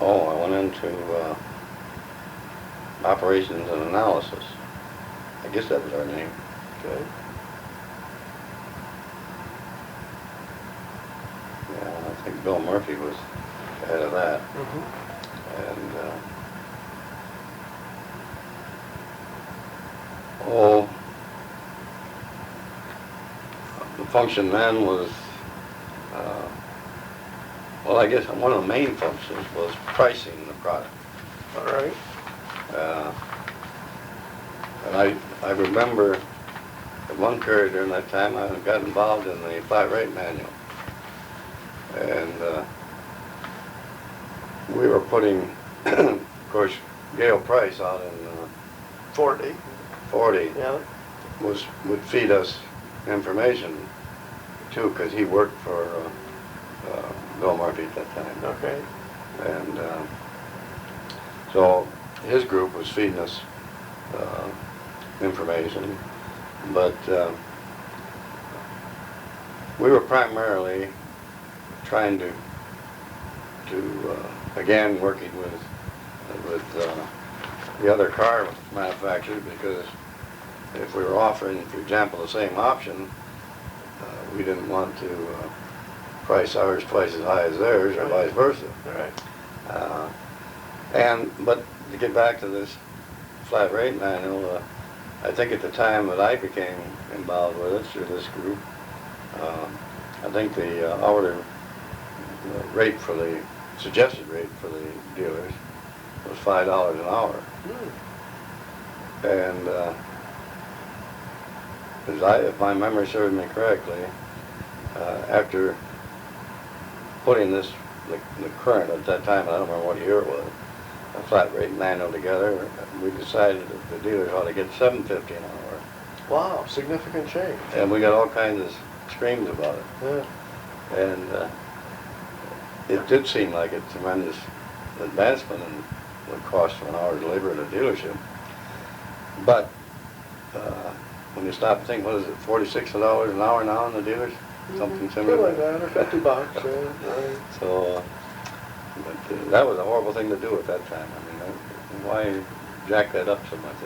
I went into operations and analysis. I guess that was our name. Okay. Yeah, I think Bill Murphy was ahead of that. Mm-hmm. And the function then was I guess one of the main functions was pricing the product. All right. And I remember at one period during that time I got involved in the flat rate manual. And we were putting, of course, Gail Price out in 40. 40 Yeah. would feed us information too, because he worked for Bill Murphy at that time. Okay. And so his group was feeding us information, but we were primarily trying to again working with the other car manufacturers, because if we were offering, for example, the same option, we didn't want to price ours twice as high as theirs, or vice versa. Right. But to get back to this flat rate manual, I think at the time that I became involved with it through this group, I think the hourly rate for the suggested rate for the dealers was $5 an hour. And if my memory serves me correctly, after putting the current at that time, I don't remember what year it was, a flat rate manual together, we decided that the dealers ought to get $7.50 an hour. Wow, significant change. And we got all kinds of screams about it. Yeah. And it did seem like a tremendous advancement in what cost for an hour's labor at a dealership. But when you stop and think, what is it, $46 an hour now in the dealers? Something similar. Something like that, or $50, yeah. Right. So, but that was a horrible thing to do at that time. I mean, why jack that up so much?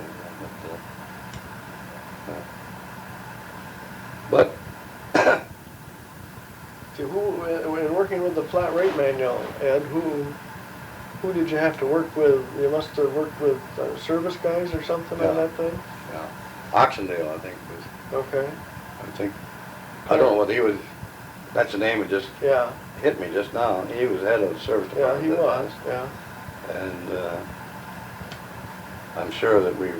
But See, in working with the flat rate manual, Ed, who did you have to work with? You must have worked with service guys or something on that thing? Yeah. Oxendale, I think, was. Okay. I don't know whether he was, that's the name that just Yeah. hit me just now. He was head of the service Yeah, department. he at that was, time. yeah. And I'm sure that we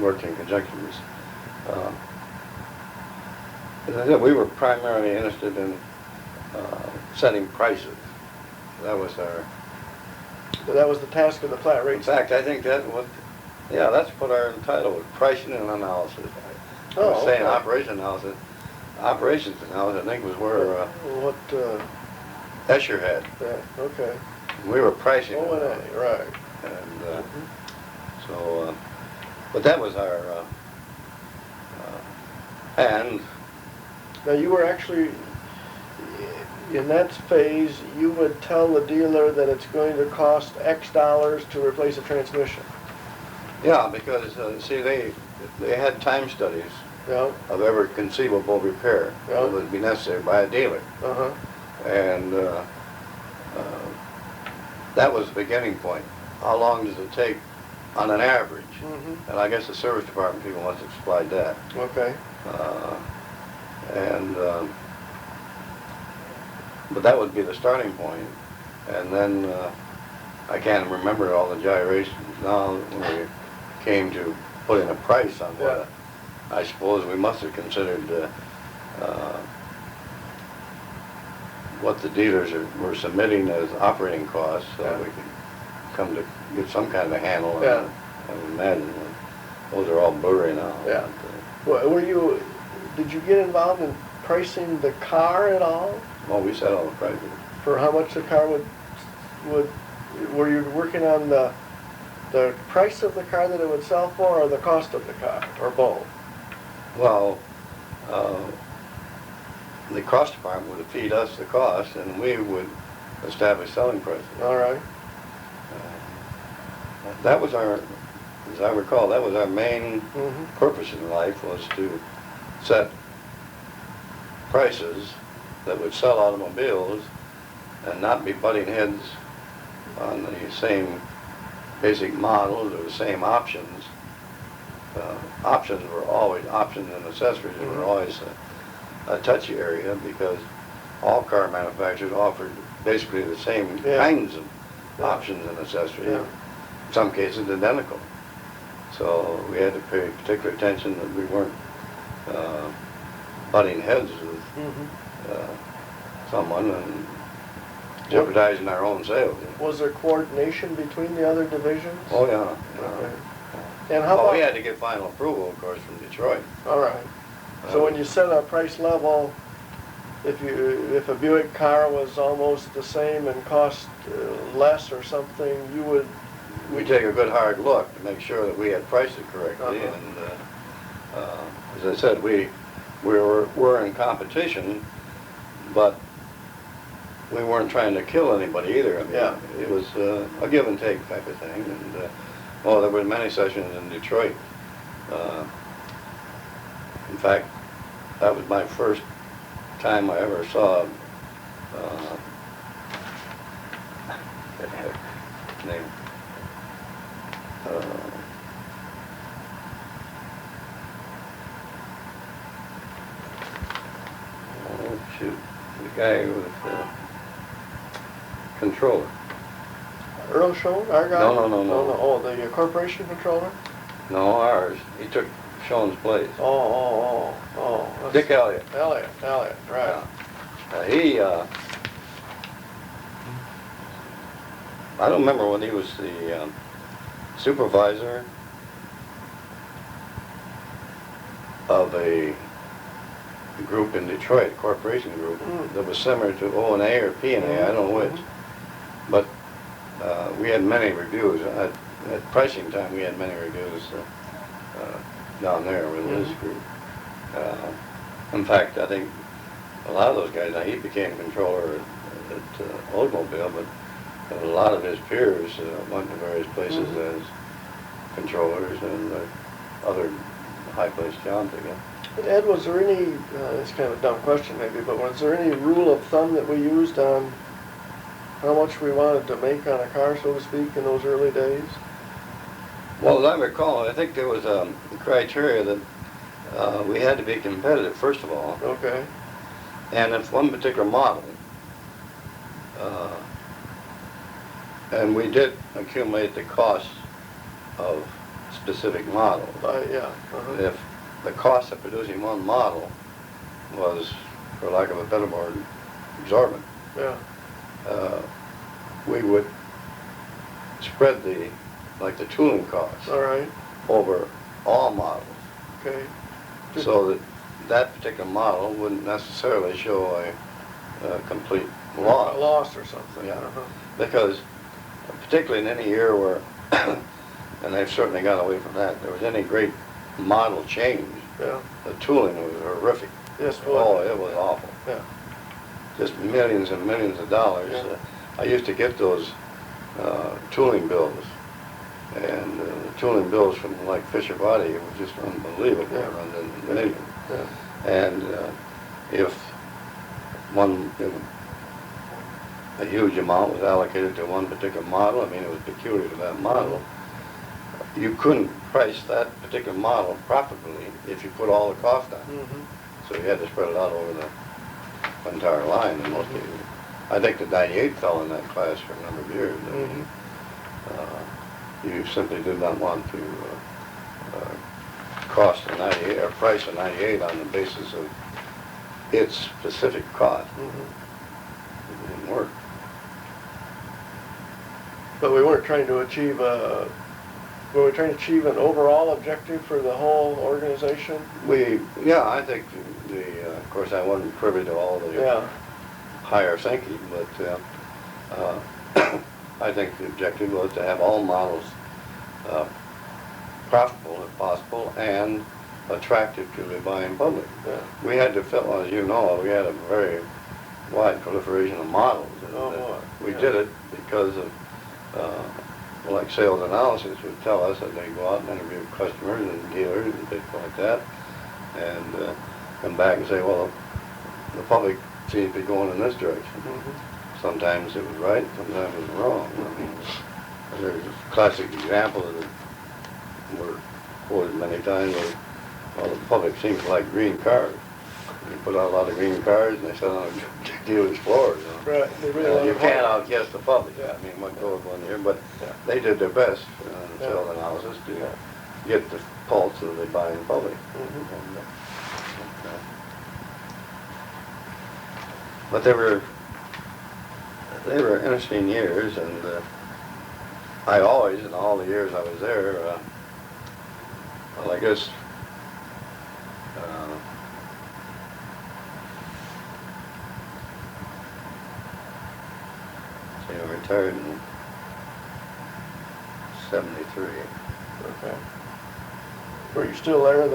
worked in conjunction with, as I said, we were primarily interested in setting prices. That was our, So that was the task of the flat rate. in fact, I think that's what our title was, pricing and analysis. I was saying okay. operations analysis, I think was where What, Escher had. yeah, okay. We were pricing. O&A, right. And so, but that was our, and Now, you were actually, in that phase, you would tell the dealer that it's going to cost X dollars to replace a transmission. yeah, because see, they had time studies Yeah, of every conceivable repair Yeah. that would be necessary by a dealer, uh-huh. and that was the beginning point. How long does it take on an average? Mm-hmm. And I guess the service department people must have supplied that. Okay. But that would be the starting point, and then I can't remember all the gyrations now when we came to putting a price on what. I suppose we must have considered what the dealers were submitting as operating costs, so we could come to get some kind of a handle on it. I would imagine those are all blurry now. Yeah. Did you get involved in pricing the car at all? Well, we set all the prices. For how much the car would, were you working on the price of the car that it would sell for, or the cost of the car, or both? Well, the cost department would feed us the cost, and we would establish selling prices. All right. That was our, as I recall, that was our main Mm-hmm. purpose in life, was to set prices that would sell automobiles and not be butting heads on the same basic models or the same options. Options and accessories were always a touchy area, because all car manufacturers offered basically the same Yeah. kinds of Yeah. options and accessories. Yeah. In some cases identical. So we had to pay particular attention that we weren't butting heads with someone and jeopardizing our own sales. Was there coordination between the other divisions? Oh yeah. Okay. And how Well, about? we had to get final approval, of course, from Detroit. All right. So when you set a price level, if a Buick car was almost the same and cost less or something, you would. We take a good hard look to make sure that we had priced it correctly, and as I said, we were in competition, but we weren't trying to kill anybody either. I mean, Yeah. it was a give and take type of thing, and well, there were many sessions in Detroit. In fact, that was my first time I ever saw name. Oh shoot, the guy with controller. Earl Schoen, our guy? No. Oh, the corporation controller? No, ours. He took Schoen's place. Oh. Dick Elliott. Elliott, right. He, I don't remember when he was the supervisor of a group in Detroit, corporation group, that was similar to O&A or P&A, I don't know which. But we had many reviews. At pricing time, we had many reviews down there with his group. In fact, I think a lot of those guys, now he became controller at Oldsmobile, but a lot of his peers went to various places as controllers and other high-placed jobs again. Ed, was there any, it's kind of a dumb question maybe, but was there any rule of thumb that we used on how much we wanted to make on a car, so to speak, in those early days? Well, as I recall, I think there was a criteria that we had to be competitive, first of all. Okay. And if one particular model, and we did accumulate the cost of specific models. Yeah. If the cost of producing one model was, for lack of a better word, exorbitant, Yeah. we would spread the tooling costs All right. over all models, Okay. so that that particular model wouldn't necessarily show a complete loss. Loss or something. Yeah. Because particularly in any year where, and they've certainly got away from that, there was any great model change, Yeah. the tooling was horrific. Yes, Oh, it was awful. Yeah. Just millions and millions of dollars. Yeah. I used to get those tooling bills, and the tooling bills from like Fisher Body were just unbelievable. Yeah. Around in millions. Yeah. And if a huge amount was allocated to one particular model, I mean it was peculiar to that model, you couldn't price that particular model profitably if you put all the cost on it. So you had to spread it out over the entire line in most cases. I think the 98 fell in that class for a number of years. I mean, you simply did not want to cost a 98 or price a 98 on the basis of its specific cost. It didn't work. But we weren't trying to achieve were we trying to achieve an overall objective for the whole organization? Yeah, I think of course I wasn't privy to all the higher thinking, but I think the objective was to have all models profitable if possible and attractive to the buying public. Yeah. We had to fill, as you know, we had a very wide proliferation of models. We did it because of like sales analysis would tell us that they go out and interview customers and dealers and people like that, and come back and say, well, the public seems to be going in this direction. Sometimes it was right, sometimes it was wrong. I mean, there's a classic example that were quoted many times where, well, the public seems to like green cars. You put out a lot of green cars and they sat on a dealer's floor, you know. Right. They really You want can't to outguess the public. Yeah. I mean, what goes on here, but Yeah. they did their best in Yeah. selling houses to Yeah. get the pulse that they buy in public. Mhm. And, but they were interesting years, and I always, in all the years I was there, well, I guess, I retired in '73. Okay. Were you still there in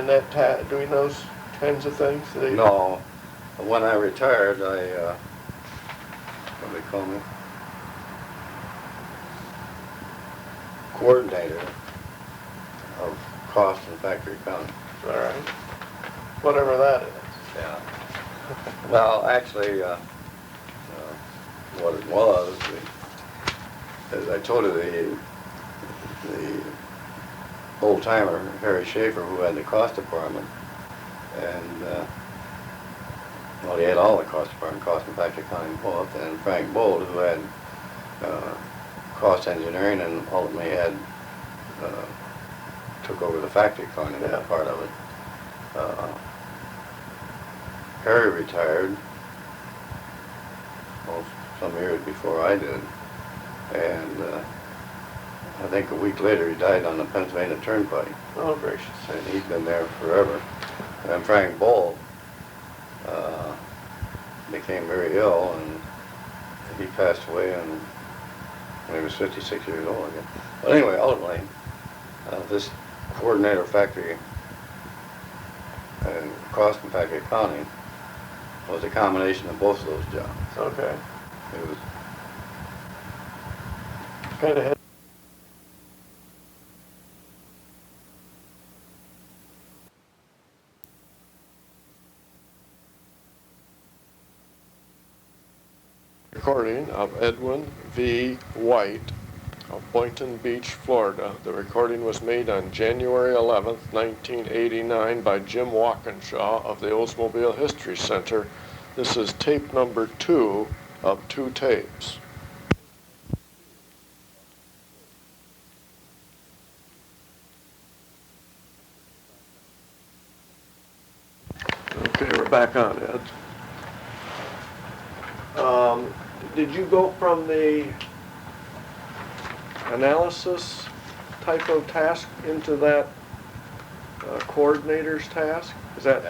that doing those kinds of things? No, when I retired, what do they call me? Coordinator of cost and factory accounting. All right. Whatever that is. Yeah. Well, actually, what it was, as I told you, the old timer Harry Schaefer, who had the cost department, and well, he had all the cost department, cost and factory accounting both, and Frank Bold, who had cost engineering and ultimately had took over the factory accounting part of it. Harry retired, well, some years before I did, and I think a week later he died on the Pennsylvania Turnpike. Oh, gracious. And he's been there forever. And Frank Bold became very ill, and he passed away when he was 56 years old again. But anyway, ultimately, this coordinator of factory and cost and factory accounting was a combination of both of those jobs. Okay. It was Kind of. Recording of Edwyn V. Wight of Boynton Beach, Florida. The recording was made on January 11th, 1989 by Jim Walkinshaw of the Oldsmobile History Center. This is tape number 2 of 2 tapes. Okay, we're back on, Ed. Did you go from the analysis type of task into that coordinator's task? Is that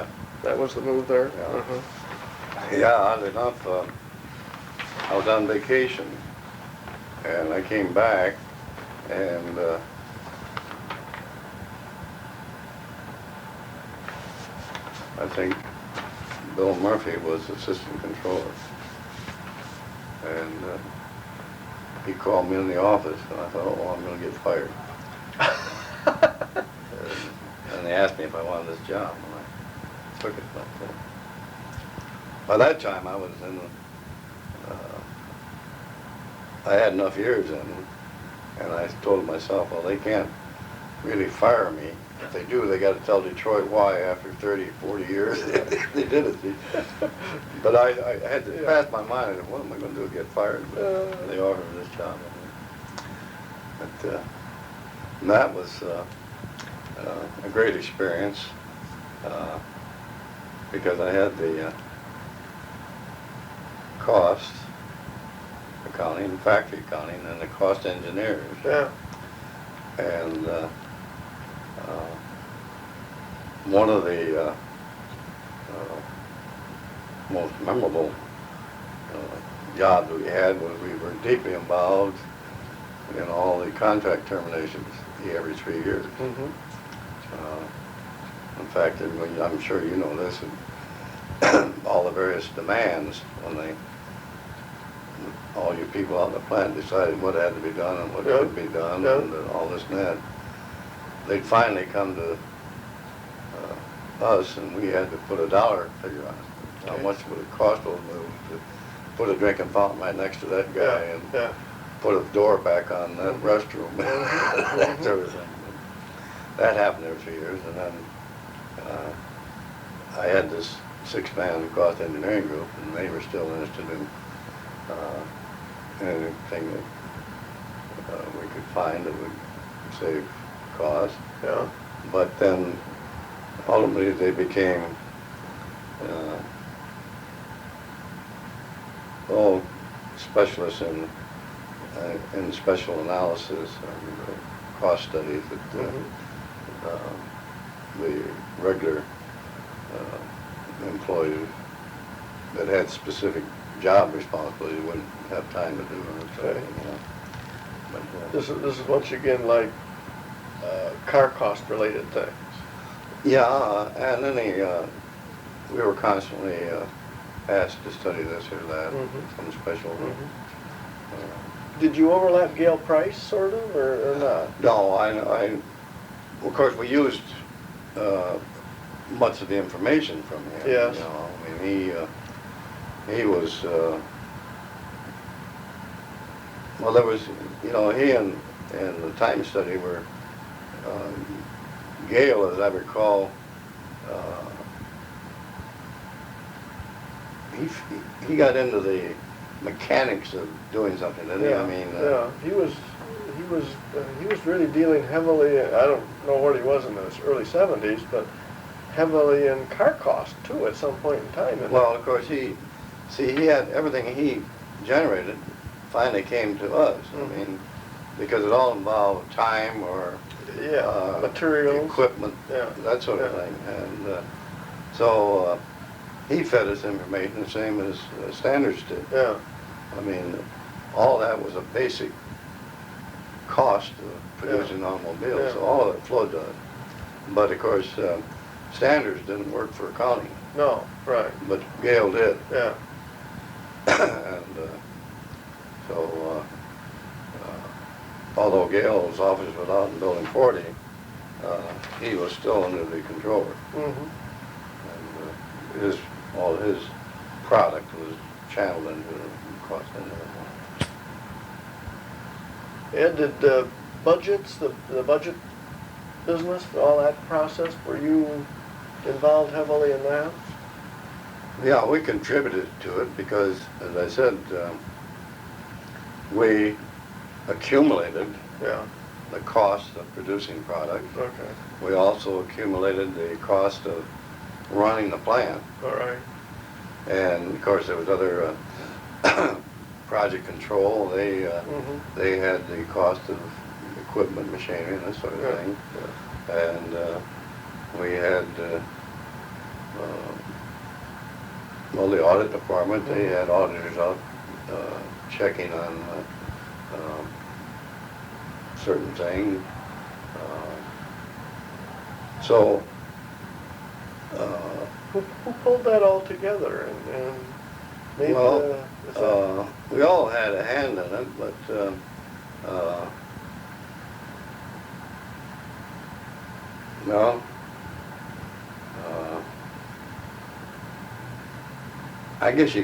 that was the move there? Yeah. Uh-huh. Yeah, oddly enough, I was on vacation, and I came back, and I think Bill Murphy was assistant controller, and he called me in the office, and I thought, oh, I'm going to get fired. And they asked me if I wanted this job, and I took it. But, by that time, I was in, I had enough years in, and I told myself, well, they can't really fire me. If they do, they got to tell Detroit why after 30, 40 years they did it. But I had to pass my mind, I said, what am I going to do, get fired? But they offered me this job. But that was a great experience because I had the cost accounting, factory accounting, and the cost engineers. Yeah. And one of the most memorable jobs we had was we were deeply involved in all the contract terminations every 3 years. Mm-hmm. In fact, I'm sure you know this, all the various demands when all you people out in the plant decided what had to be done and what could be done and all this and that. They'd finally come to us, and we had to put a dollar figure on it. How much would it cost Oldsmobile to put a drinking fountain right next to that guy and put a door back on that restroom, that sort of thing. That happened every 3 years, and then I had this 6-man cost engineering group, and they were still interested in anything that we could find that would save cost. Yeah. But then ultimately they became all specialists in special analysis and cost studies that the regular employees that had specific job responsibilities wouldn't have time to do it. So, Okay. you know. But, This is once again like car cost related things. yeah, and then we were constantly asked to study this or that, some special. Did you overlap Gale Price sort of, or not? No, of course, we used much of the information from him. Yes. You know, I mean, he was, well, there was, you know, he and the time study were, Gale, as I recall, he got into the mechanics of doing something, didn't he? Yeah, I mean, yeah, he was really dealing heavily. I don't know what he was in the early '70s, but heavily in car cost too at some point in time. well, of course, he had everything he generated finally came to us. I mean, because it all involved time or materials, equipment, that sort of thing, and so he fed us information the same as standards did. Yeah. I mean, all that was a basic cost of producing automobiles, so all of it flowed to it. But of course, standards didn't work for accounting. No, right. But Gale did. Yeah. And so, although Gale's office was out in Building 40, he was still under the controller. And all his product was channeled into the cost center. Ed, did the budgets, the budget business, all that process, were you involved heavily in that? Yeah, we contributed to it because, as I said, we accumulated the cost of producing products. Okay. We also accumulated the cost of running the plant. All right. And of course, there was other project control. They had the cost of equipment, machinery, and that sort of thing. And we had well, the audit department. They had auditors out checking on certain things. So. Who pulled that all together and made well, we all had a hand in it, but no. I guess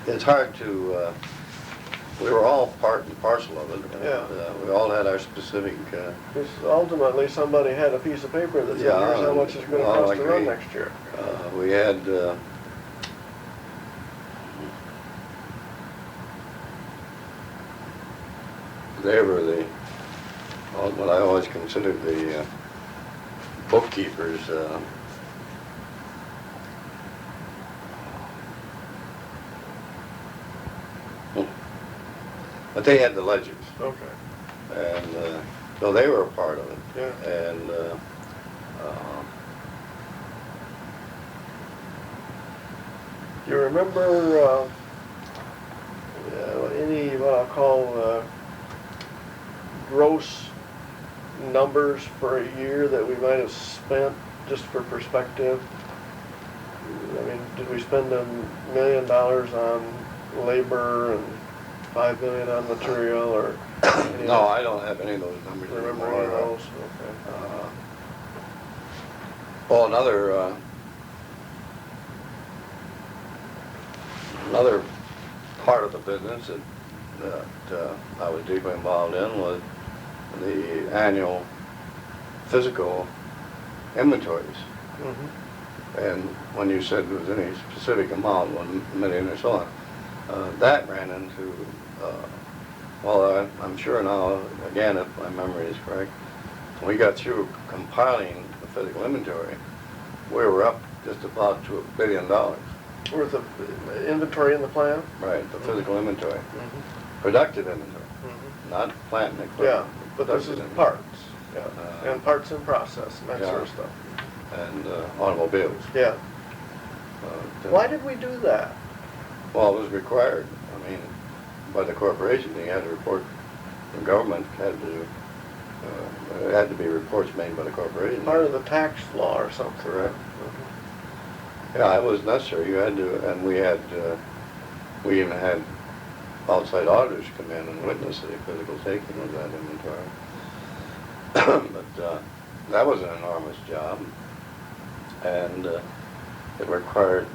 it's hard to, we were all part and parcel of it. We all had our specific... Because ultimately somebody had a piece of paper that said, here's how much it's going to cost to run next year. We had... they were what I always considered the bookkeepers. But they had the ledgers. Okay. And so they were a part of it. Yeah. And you remember any what I'll call gross numbers for a year that we might have spent, just for perspective? I mean, did we spend $1 million on labor and $5 million on material, or? no, I don't have any of those numbers Remember anymore. any of those? Okay. Well, another part of the business that I was deeply involved in was the annual physical inventories. And when you said there was any specific amount, 1 million or so on, that ran into, well, I'm sure now, again, if my memory is correct, when we got through compiling the physical inventory, we were up just about to $1 billion. Worth of inventory in the plant? Right, the physical inventory. Mm-hmm. Productive inventory, Mm-hmm. not plant and equipment. Yeah, but this is productive parts, inventory. yeah, and parts in process and that yeah. sort of stuff. And automobiles. Yeah. Uh, Why did we do that? Well, it was required. I mean, by the corporation, they had to report. The government had to. It had to be reports made by the corporation. Part of the tax law or something. Correct. Yeah, it was necessary. You had to, and we had. We even had outside auditors come in and witness the physical taking of that inventory. But that was an enormous job, and it required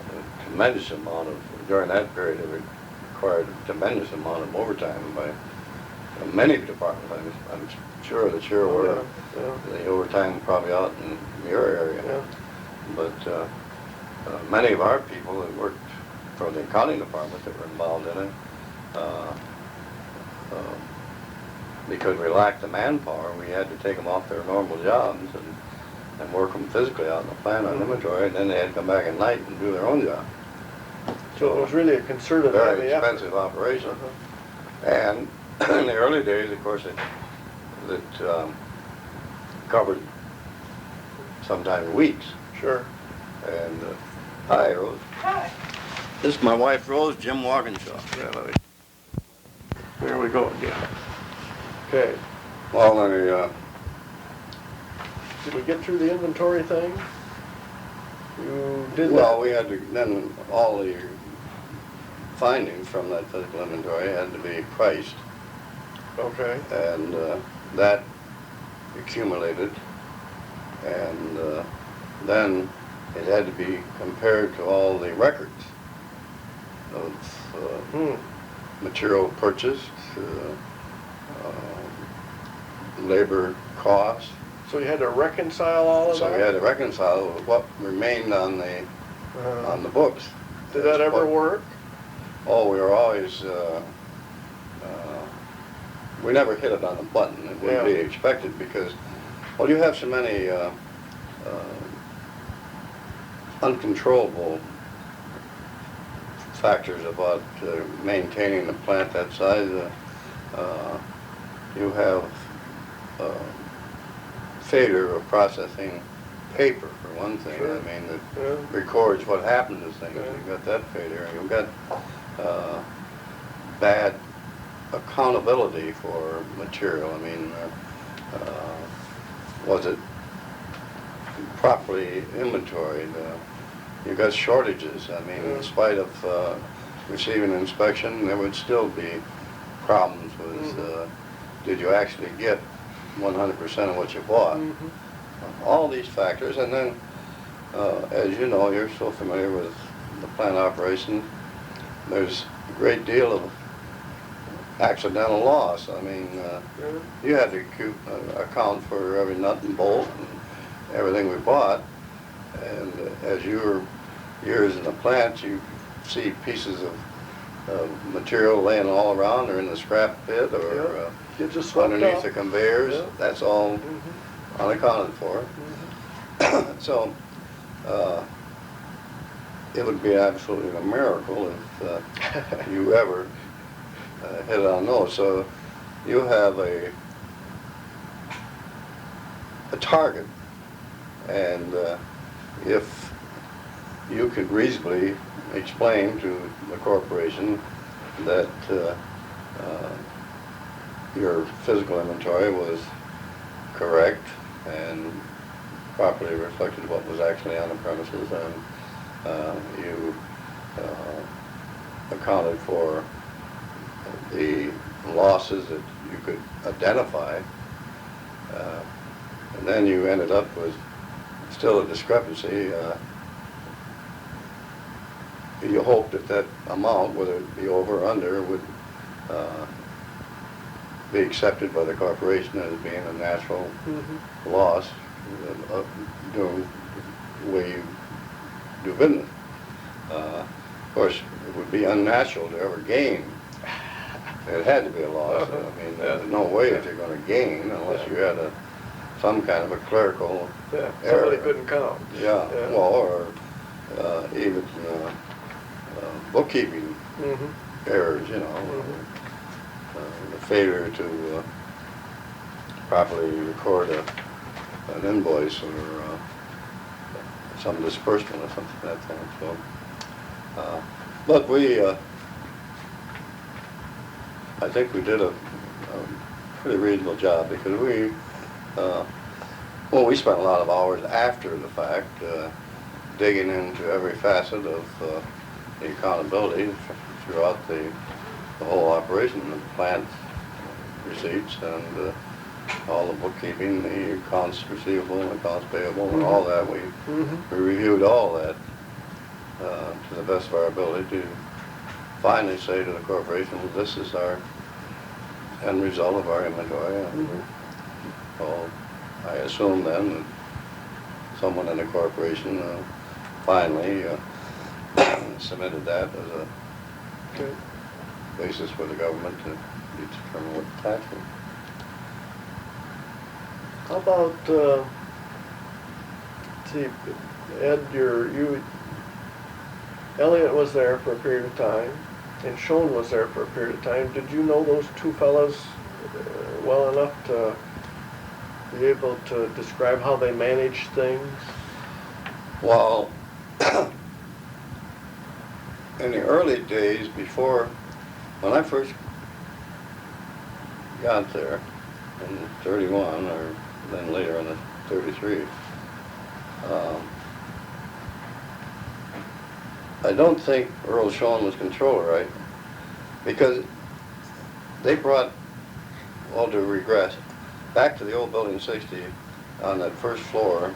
a tremendous amount of, during that period, it required a tremendous amount of overtime by many departments. I'm sure that you're aware of the overtime probably out in your area. Yeah. But many of our people that worked for the accounting department that were involved in it, because we lacked the manpower, we had to take them off their normal jobs and work them physically out in the plant on inventory, and then they had to come back at night and do their own job. So it was really a concerted Very heavy effort. expensive operation. And in the early days, of course, it covered sometimes weeks. Sure. And hi, Rose. Hi. This is my wife, Rose, Jim Walkinshaw. Yeah, there we go again. Okay. Well, then, Did we get through the inventory thing? You did well, that? we had to, then all the findings from that physical inventory had to be priced, Okay. and that accumulated, and then it had to be compared to all the records of material purchased, labor costs. So you had to reconcile all of So that? we had to reconcile what remained on the books. Did that ever work? Oh, we were always, we never hit it on the button. It wouldn't be expected because, well, you have so many uncontrollable factors about maintaining the plant that size. You have failure of processing paper, for one thing. Sure. I mean, that records what happened to things. You've got that failure. You've got bad accountability for material. I mean, was it properly inventoried? You've got shortages. I mean, in spite of receiving inspection, there would still be problems with did you actually get 100% of what you bought? All these factors, and then, as you know, you're so familiar with the plant operation, there's a great deal of accidental loss. I mean, you had to account for every nut and bolt and everything we bought, and as your years in the plant, you see pieces of material laying all around or in the scrap pit or underneath the conveyors. Yeah. That's all unaccounted for. So it would be absolutely a miracle if you ever hit on those. So you have a target, and if you could reasonably explain to the corporation that your physical inventory was correct and properly reflected what was actually on the premises, and you accounted for the losses that you could identify, and then you ended up with still a discrepancy. You hope that that amount, whether it be over or under, would be accepted by the corporation as being a natural loss way you do business. Of course, it would be unnatural to ever gain. It had to be a loss. I mean, there's no way that you're going to gain unless you had some kind of a clerical error. Somebody couldn't count. Yeah, well, or even bookkeeping errors, you know, the failure to properly record an invoice or some disbursement or something like that. So, but I think we did a pretty reasonable job because we spent a lot of hours after the fact digging into every facet of the accountability throughout the whole operation, the plant receipts and all the bookkeeping, the accounts receivable and accounts payable and all that. We reviewed all that to the best of our ability to finally say to the corporation, well, this is our end result of our inventory. And well, I assume then that someone in the corporation finally submitted that as a basis for the government to determine what the tax was. How about, see, Ed, Elliot was there for a period of time, and Schoen was there for a period of time. Did you know those two fellows well enough to be able to describe how they managed things? Well, in the early days before, when I first got there in 31, or then later in 33, I don't think Earl Schoen was controller, right? Because they brought, well, to regress, back to the old building 60 on that first floor,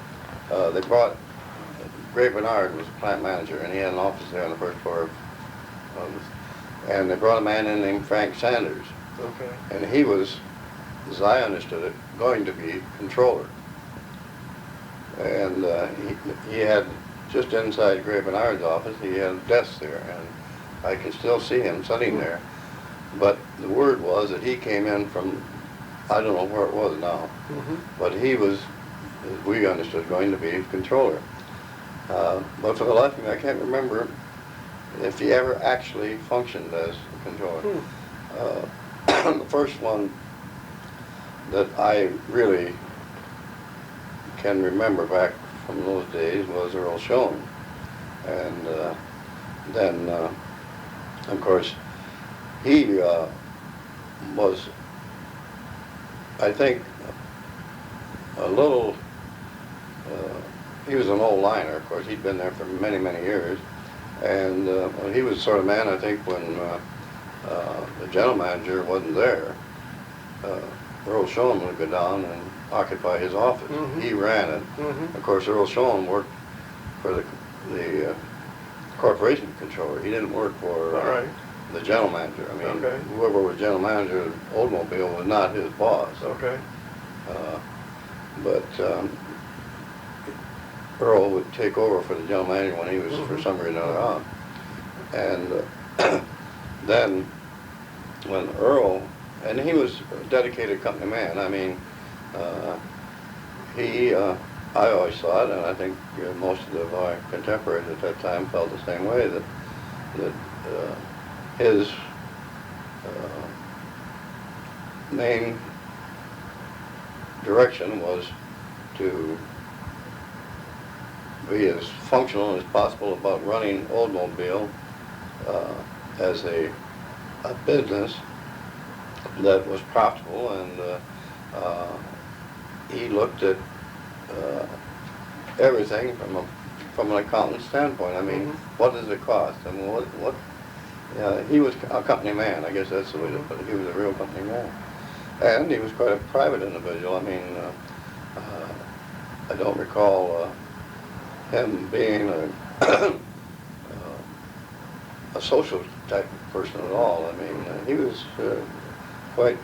they brought, Gray Bernard was the plant manager, and he had an office there on the first floor. And they brought a man in named Frank Sanders. Okay. And he was, as I understood it, going to be controller. And he had, just inside Gray Bernard's office, he had a desk there, and I can still see him sitting there. But the word was that he came in from, I don't know where it was now, but he was, as we understood, going to be controller. But for the life of me, I can't remember if he ever actually functioned as a controller. The first one that I really can remember back from those days was Earl Schoen. And then, of course, he was, I think, a little, he was an old liner, of course. He'd been there for many, many years. And he was the sort of man, I think, when the general manager wasn't there, Earl Schoen would go down and occupy his office. He ran it. Of course, Earl Schoen worked for the corporation controller. He didn't work for the general manager. I mean, whoever was general manager of Oldsmobile was not his boss. But Earl would take over for the general manager when he was for some reason or another on. And then when Earl, and he was a dedicated company man. I mean, I always thought, and I think most of our contemporaries at that time felt the same way, that his main direction was to be as functional as possible about running Oldsmobile as a business that was profitable, and he looked at everything from an accountant standpoint. I mean, what does it cost? I mean, what he was a company man, I guess that's the way to put it. He was a real company man. And he was quite a private individual. I mean, I don't recall him being a social type of person at all. I mean, he was quite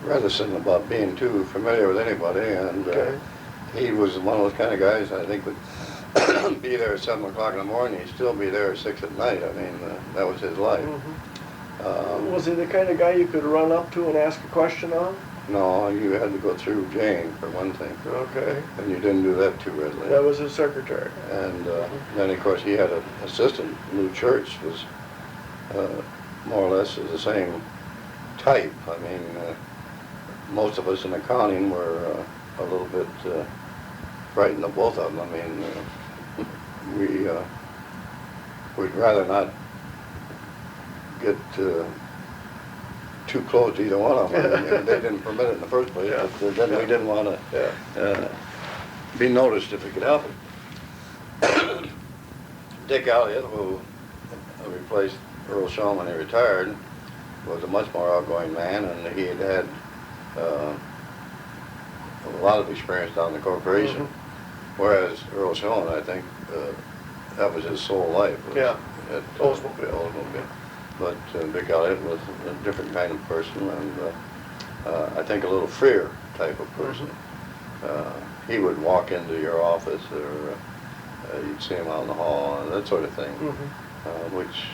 reticent about being too familiar with anybody, and he was one of those kind of guys I think would be there at 7 o'clock in the morning. He'd still be there at 6 at night. I mean, that was his life. Was he the kind of guy you could run up to and ask a question on? No, you had to go through Jane for one thing. Okay. And you didn't do that too readily. That was his secretary. And then, of course, he had an assistant. Lou Church was more or less the same type. I mean, most of us in accounting were a little bit frightened of both of them. I mean, we'd rather not get too close to either one of them. I mean, they didn't permit it in the first place, but then we didn't want to be noticed if we could help it. Dick Elliott, who replaced Earl Shaw when he retired, was a much more outgoing man, and he had a lot of experience down in the corporation. Whereas Earl Shaw, I think, that was his sole life. Yeah. At Oldsmobile. But Dick Elliott was a different kind of person, and I think a little freer type of person. He would walk into your office, or you'd see him out in the hall, and that sort of thing, which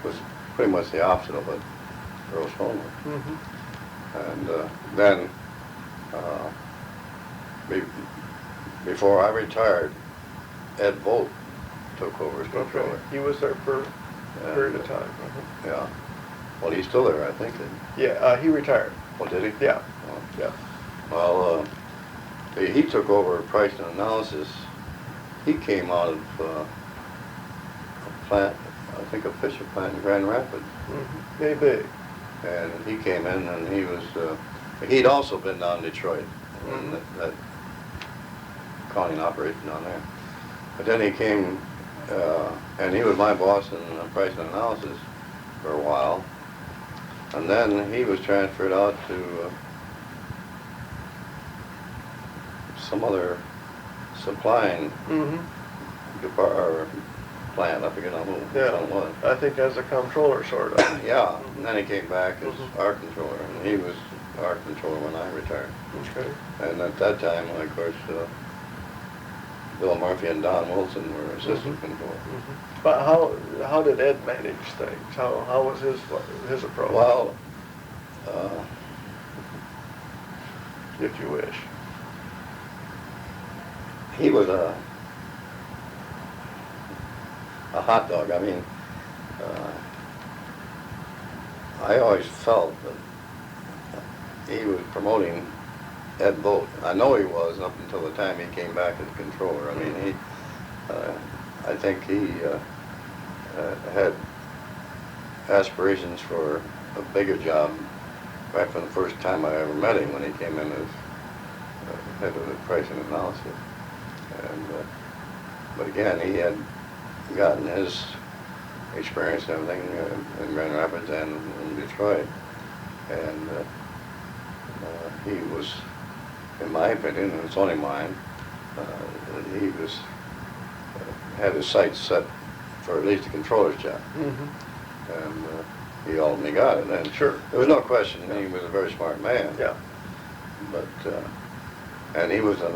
was pretty much the opposite of what Earl Sloan was. And then, before I retired, Ed Volt took over as controller. Okay. He was there for a period of time. Yeah. Well, he's still there, I think. Yeah, he retired. Oh, did he? Yeah. Oh. Yeah. Well, he took over pricing and analysis. He came out of a plant, I think a Fisher plant in Grand Rapids. Maybe. And he came in, and he was, he'd also been down in Detroit, and that accounting operation down there. But then he came, and he was my boss in pricing and analysis for a while. And then he was transferred out to some other supplying plant. I forget who it was. I think as a controller, sort of. Yeah, and then he came back as our controller, and he was our controller when I retired. Okay. And at that time, of course, Bill Murphy and Don Wilson were assistant controllers. But how did Ed manage things? How was his approach? Well, if you wish. He was a hot dog. I mean, I always felt that he was promoting Ed Volt. I know he was up until the time he came back as controller. I mean, I think he had aspirations for a bigger job right from the first time I ever met him, when he came in as head of the pricing analysis. And but again, he had gotten his experience and everything in Grand Rapids and in Detroit, and he was, in my opinion, and it's only mine, he was had his sights set for at least a controller's job, and he ultimately got it. And sure, there was no question he was a very smart man. Yeah. But and he was a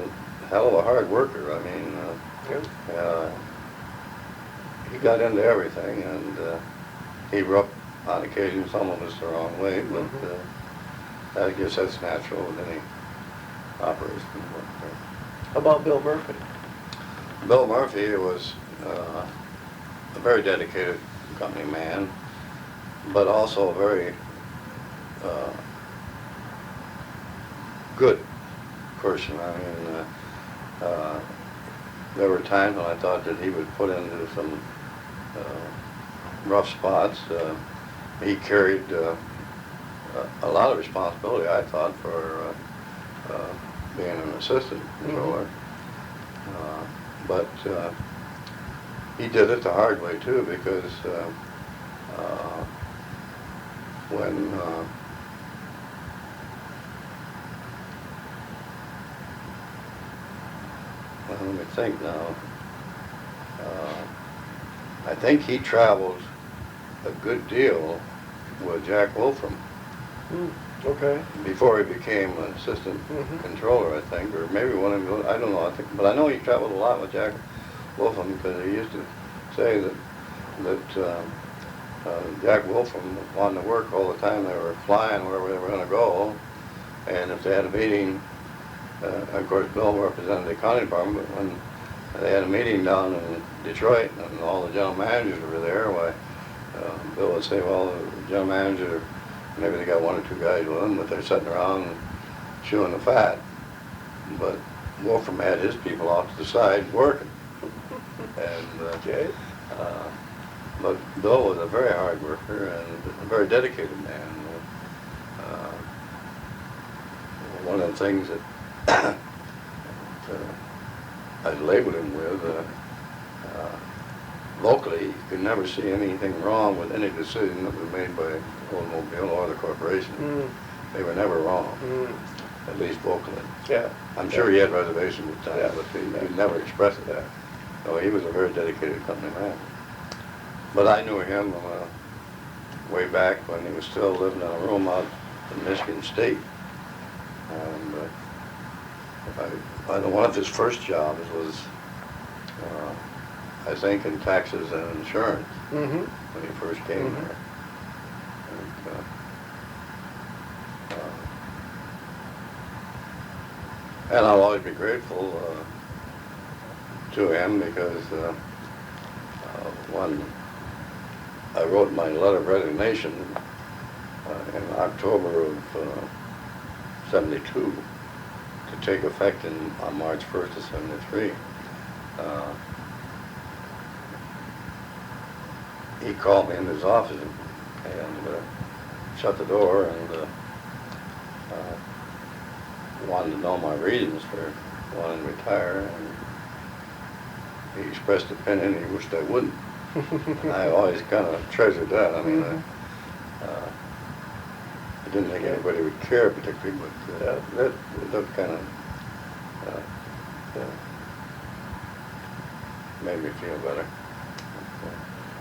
hell of a hard worker. I mean, he got into everything, and he rubbed on occasion some of us the wrong way, but I guess that's natural with any operation. How about Bill Murphy? Bill Murphy was a very dedicated company man, but also a very good person. I mean, there were times when I thought that he would put into some rough spots. He carried a lot of responsibility, I thought, for being an assistant controller. But he did it the hard way too, because when well, let me think now. I think he traveled a good deal with Jack Wolfram Okay. before he became an assistant controller, I think, or maybe one of them, I don't know, but I know he traveled a lot with Jack Wolfram, because he used to say that Jack Wolfram wanted to work all the time. They were flying wherever they were going to go, and if they had a meeting, of course Bill represented the accounting department, but when they had a meeting down in Detroit and all the general managers were there, why Bill would say, well, the general manager, maybe they got one or two guys with them, but they're sitting around chewing the fat. But Wolfram had his people off to the side working. And but Bill was a very hard worker and a very dedicated man. One of the things that I labeled him with, locally, you could never see anything wrong with any decision that was made by Oldsmobile or the corporation. They were never wrong, at least vocally. Yeah. I'm sure he had reservations at times, but he never expressed it. So he was a very dedicated company man. But I knew him way back when he was still living in a room out in Michigan State. And one of his first jobs was, I think, in taxes and insurance when he first came there. And I'll always be grateful to him, because when I wrote my letter of resignation in October of '72 to take effect on March 1st of '73, he called me in his office and shut the door and wanted to know my reasons for wanting to retire, and he expressed opinion he wished I wouldn't. And I always kind of treasured that. I mean, I didn't think anybody would care particularly, but that kind of made me feel better.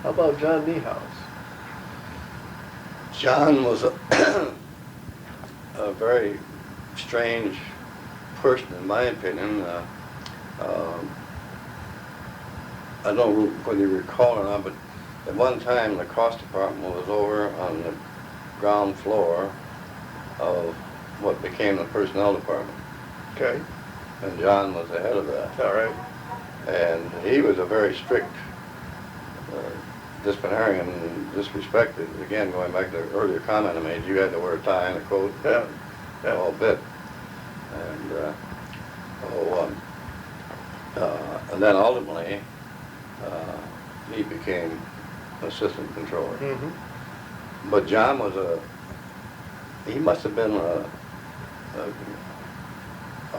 How about John Niehaus? John was a very strange person, in my opinion. I don't know whether you recall or not, but at one time the cost department was over on the ground floor of what became the personnel department. Okay. And John was the head of that. All right. And he was a very strict disciplinarian in this respect. Again, going back to the earlier comment I made, you had to wear a tie and a coat, the whole bit. And then ultimately, he became assistant controller. But John was he must have been a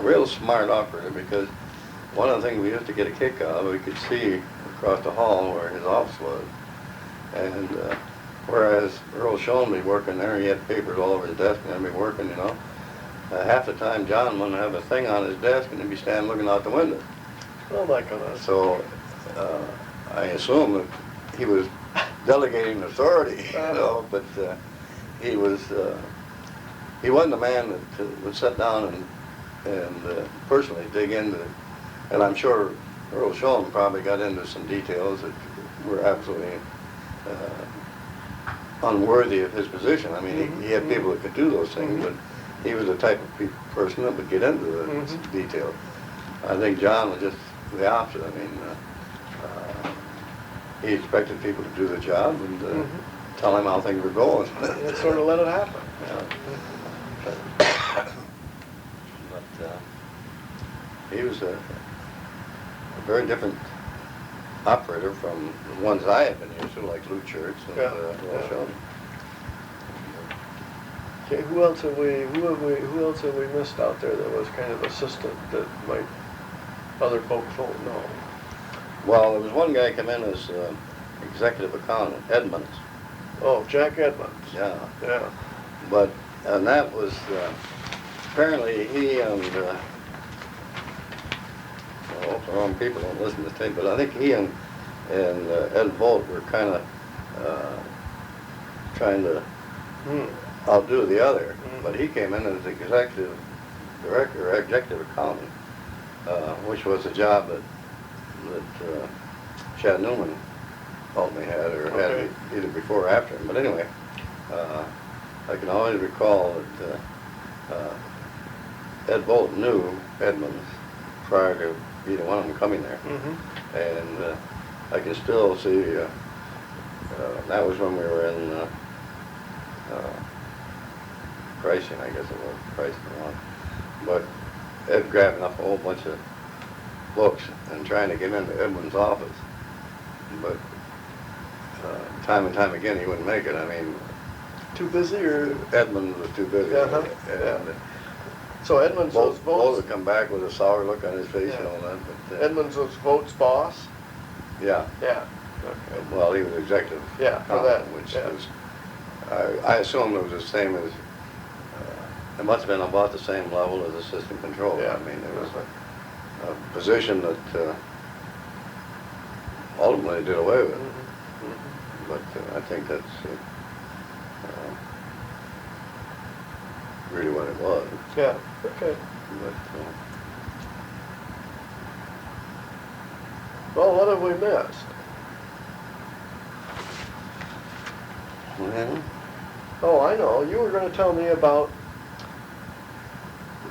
real smart operator, because one of the things we used to get a kick out of, we could see across the hall where his office was. And whereas Earl Schoen be working there, he had papers all over his desk and he'd be working, you know. Half the time John wouldn't have a thing on his desk and he'd be standing looking out the window. Oh my goodness. So I assume that he was delegating authority, you know, but he wasn't a man that would sit down and personally dig into it. And I'm sure Earl Schoen probably got into some details that were absolutely unworthy of his position. I mean, he had people that could do those things, but he was the type of person that would get into the detail. I think John was just the opposite. I mean, he expected people to do the job and tell him how things were going. And sort of let it happen. But he was a very different operator from the ones I had been used to, like Lou Church and Earl Schoen. Okay, who else have we missed out there that was kind of assistant that might other folks won't know? Well, there was one guy come in as executive accountant, Edmonds. Oh, Jack Edmonds. Yeah. Yeah. And that was apparently he and the wrong people don't listen to the tape, but I think he and Ed Volt were kind of trying to I'll do the other. Mhm. But he came in as executive director, or executive accountant, which was a job that Chad Newman ultimately had, or had Okay. either before or after him. But anyway, I can always recall that Ed Bolton knew Edmonds prior to either one of them coming there. Mm-hmm. And I can still see, that was when we were in pricing, I guess it was, pricing one. But Ed grabbing up a whole bunch of books and trying to get into Edmund's office. But time and time again, he wouldn't make it. I mean, Too busy, or? Edmund was too busy. Uh-huh. And So Edmonds was Both would Vogt's, come back with a sour look on his face and Yeah. all that. But, Edmonds was Vogt's boss? yeah. Yeah. Okay. Well, he was executive. Yeah, for that, accountant, which yeah. was, I assume it was the same as, it must have been about the same level as assistant controller. Yeah. I mean, it was a position that ultimately did away with. Mhm. But I think that's really what it was. Yeah, okay. But, Well, what have we missed? well, Oh, I know. You were going to tell me about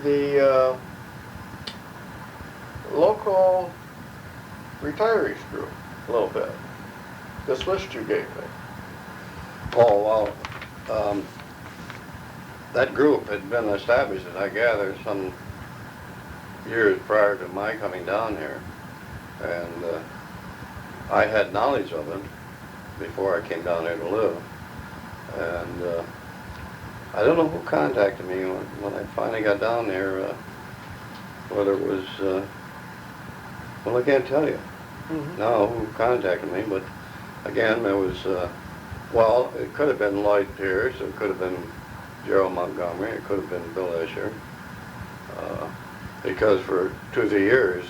the local retirees group a little bit. This list you gave me. oh, well, that group had been established, as I gather, some years prior to my coming down here. And I had knowledge of it before I came down here to live. And I don't know who contacted me when I finally got down there, whether it was, well, I can't tell you now who contacted me, but again, there was, well, it could have been Lloyd Pierce, it could have been Gerald Montgomery, it could have been Bill Escher, because for 2 or 3 years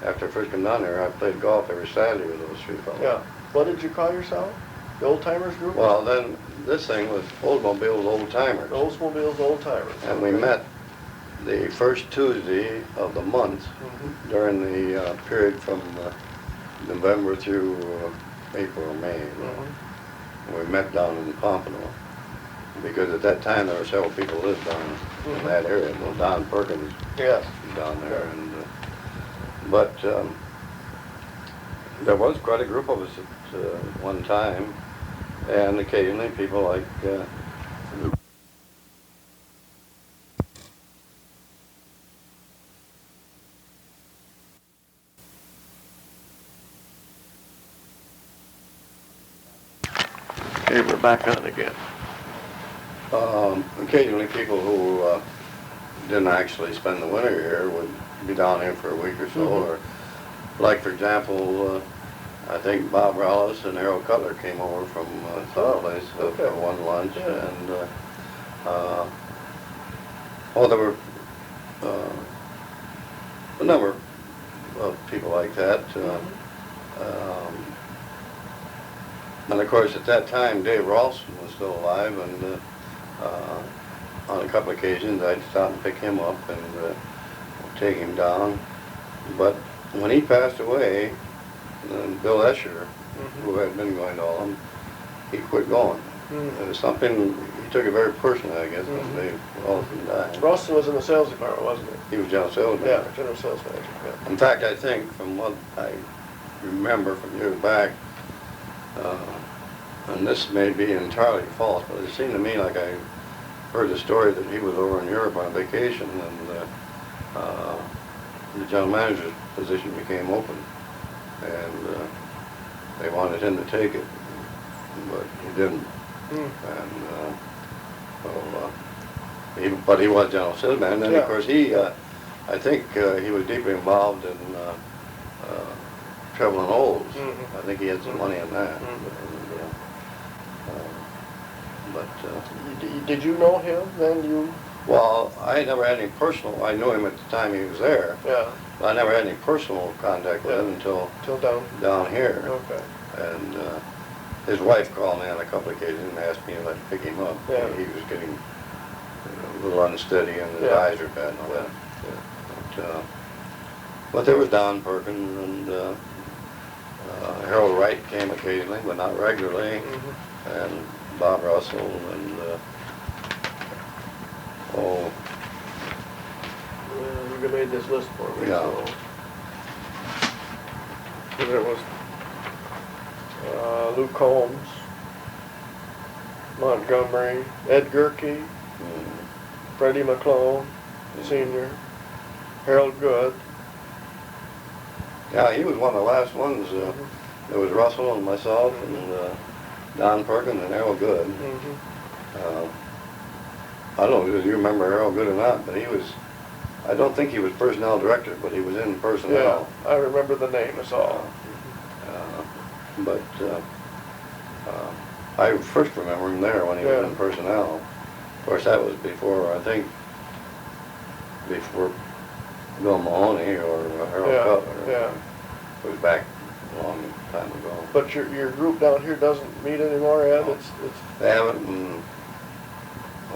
after I first came down there, I played golf every Saturday with those 3 fellows. Yeah. What did you call yourself? The Old Timers Group? Well, then this thing was Oldsmobile's Old Timers. Oldsmobile's Old Timers. And we met the first Tuesday of the month Mhm. during the period from November through April or May. Mhm. We met down in Pompano, because at that time there were several people who lived down in that area. Well, Don Perkins Yes. was down there, and but there was quite a group of us at one time, and occasionally people like Okay, we're back on again. occasionally people who didn't actually spend the winter here would be down here for a week or so, or like, for example, I think Bob Rollis and Errol Cutler came over from someplace for one lunch, and well, there were a number of people like that. And of course, at that time, Dave Ralston was still alive, and on a couple of occasions, I'd stop and pick him up and take him down. But when he passed away, Bill Escher, who had been going to all of them, he quit going. It was something, he took it very personally, I guess, when Dave Ralston died. Ralston was in the sales department, wasn't he? He was general sales Yeah, manager. general sales manager. Yeah. In fact, I think from what I remember from years back, and this may be entirely false, but it seemed to me like I heard the story that he was over in Europe on vacation, and the general manager's position became open, and they wanted him to take it, but he didn't. And but he was general sales manager, and then of course he, I think he was deeply involved in Treble and Olds. I think he had some money in that. Did you know him then? Well, I never had any personal, I knew him at the time he was there. Yeah. But I never had any personal contact with him until Till down here. Okay. And his wife called me on a couple of occasions and asked me if I'd pick him up. Yeah. He was getting a little unsteady and his Yeah. eyes were bad and all that. But there was Don Perkins and Harold Wright came occasionally, but not regularly, and Bob Russell and You made this list for me. Yeah. So. There was Luke Holmes, Montgomery, Ed Gerke, Freddie McClone, Sr., Harold Good. yeah, he was one of the last ones. There was Russell and myself and Don Perkins and Harold Good. I don't know if you remember Harold Good or not, but he was, I don't think he was personnel director, but he was in personnel. Yeah, I remember the name, that's all. But I first remember him there when he was in personnel. Of course, that was before, I think, before Bill Mahoney or Harold Cutler. Yeah. It was back a long time ago. But your group down here doesn't meet anymore, Ed? No. It's They haven't in,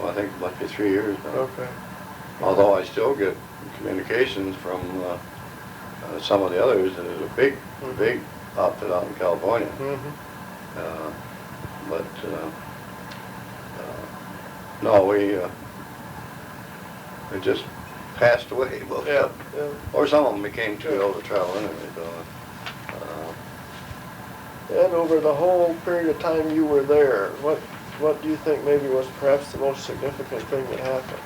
I think it must be 3 years now. okay. Although I still get communications from some of the others. There's a big outfit out in California. But no, we just passed away. Both of them. Or some of them became too old to travel anyway. So, And over the whole period of time you were there, what do you think maybe was perhaps the most significant thing that happened?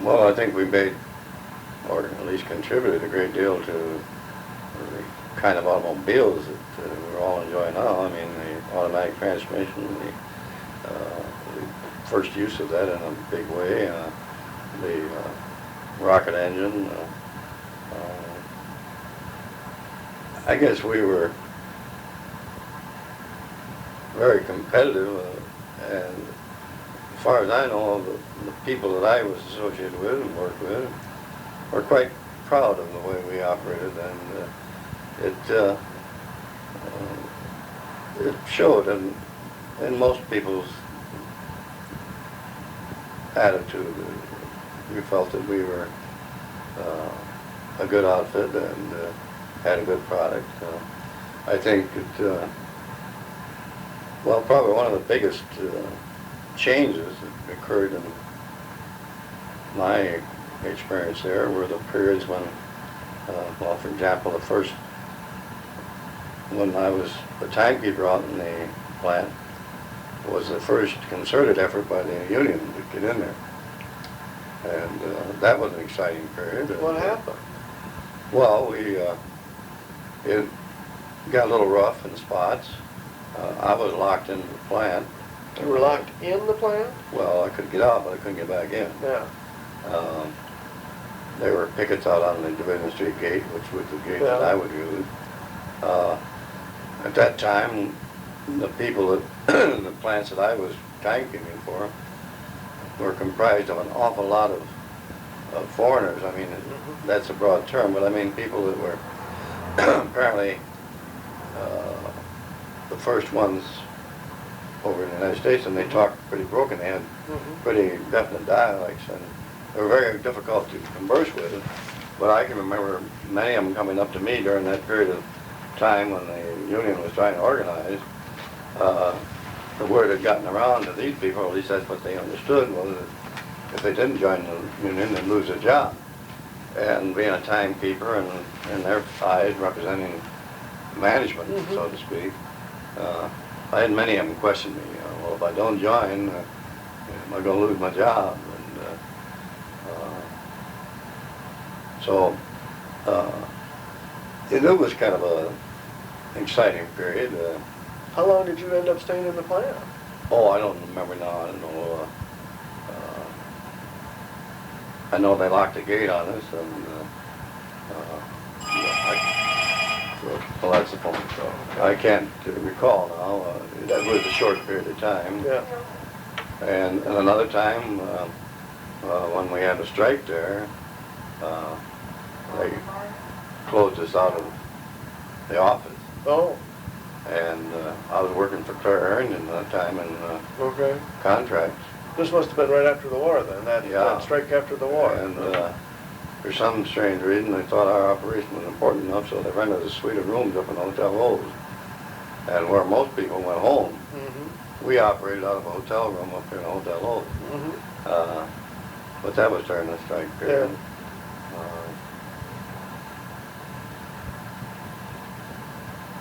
well, I think we made, or at least contributed a great deal to the kind of automobiles that we're all enjoying now. I mean, the automatic transmission, the first use of that in a big way, the rocket engine. I guess we were very competitive, and as far as I know, the people that I was associated with and worked with were quite proud of the way we operated, and it showed in most people's attitude. We felt that we were a good outfit and had a good product. I think that, well, probably one of the biggest changes that occurred in my experience there were the periods when, well, for example, when I was the timekeeper out in the plant, was the first concerted effort by the union to get in there. And that was an exciting period. What happened? Well, it got a little rough in spots. I was locked into the plant. You were locked in the plant? Well, I could get out, but I couldn't get back in. Yeah. There were pickets out on the Division Street gate, which was the gate that I would use. At that time, the people that, the plants that I was timekeeping for were comprised of an awful lot of foreigners. I mean, that's a broad term, but I mean people that were apparently the first ones over in the United States, and they talked pretty broken. They had pretty definite dialects, and they were very difficult to converse with. But I can remember many of them coming up to me during that period of time when the union was trying to organize. The word had gotten around to these people, at least that's what they understood, was that if they didn't join the union, they'd lose their job. And being a timekeeper and in their eyes representing management, so to speak, I had many of them question me, well, if I don't join, am I going to lose my job? And so it was kind of an exciting period. How long did you end up staying in the plant? Oh, I don't remember now. I don't know. I know they locked the gate on us, and well, that's the point. So I can't recall now. That was a short period of time. Yeah. And another time, when we had a strike there, they closed us out of the office. Oh, And I was working for Claire Harrington at that time in okay. contracts. This must have been right after the war then, that strike after the war. And for some strange reason, they thought our operation was important enough, so they rented a suite of rooms up in Hotel O's. And where most people went home, we operated out of a hotel room up here in Hotel O's. But that was during the strike period.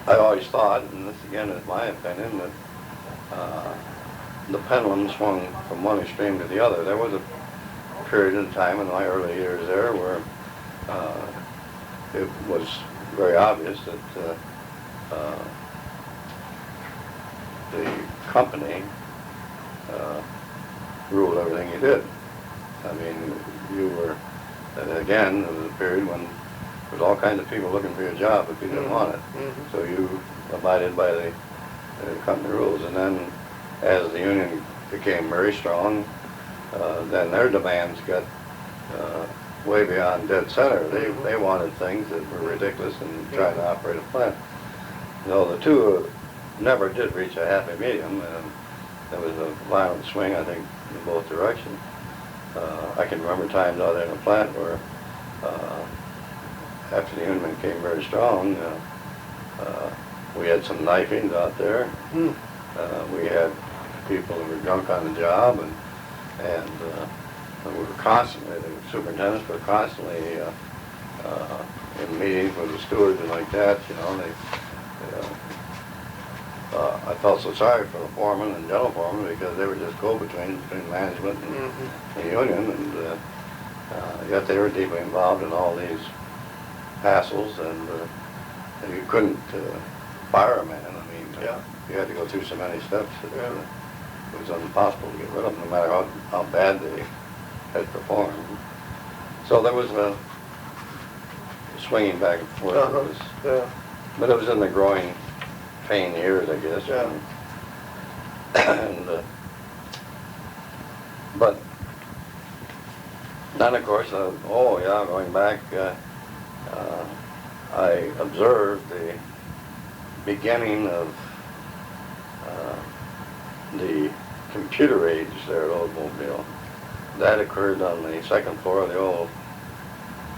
I always thought, and this again is my opinion, that the pendulum swung from one extreme to the other. There was a period of time in my early years there where it was very obvious that the company ruled everything you did. I mean, you were, and again, there was a period when there was all kinds of people looking for your job if you didn't want it. So you abided by the company rules. And then as the union became very strong, then their demands got way beyond dead center. They wanted things that were ridiculous and trying to operate a plant. So the two never did reach a happy medium, and there was a violent swing, I think, in both directions. I can remember times out there in the plant where after the union became very strong, we had some knifings out there. We had people who were drunk on the job, and we were constantly, the superintendents were constantly in meetings with the stewards and like that, you know. I felt so sorry for the foreman and general foreman because they were just go-betweens between management and the union, and yet they were deeply involved in all these hassles, and you couldn't fire a man. I mean, you had to go through so many steps that it was impossible to get rid of them, no matter how bad they had performed. So there was a swinging back and forth. But it was in the growing pain years, I guess. And but then, of course, going back, I observed the beginning of the computer age there at Oldsmobile. That occurred on the second floor of the old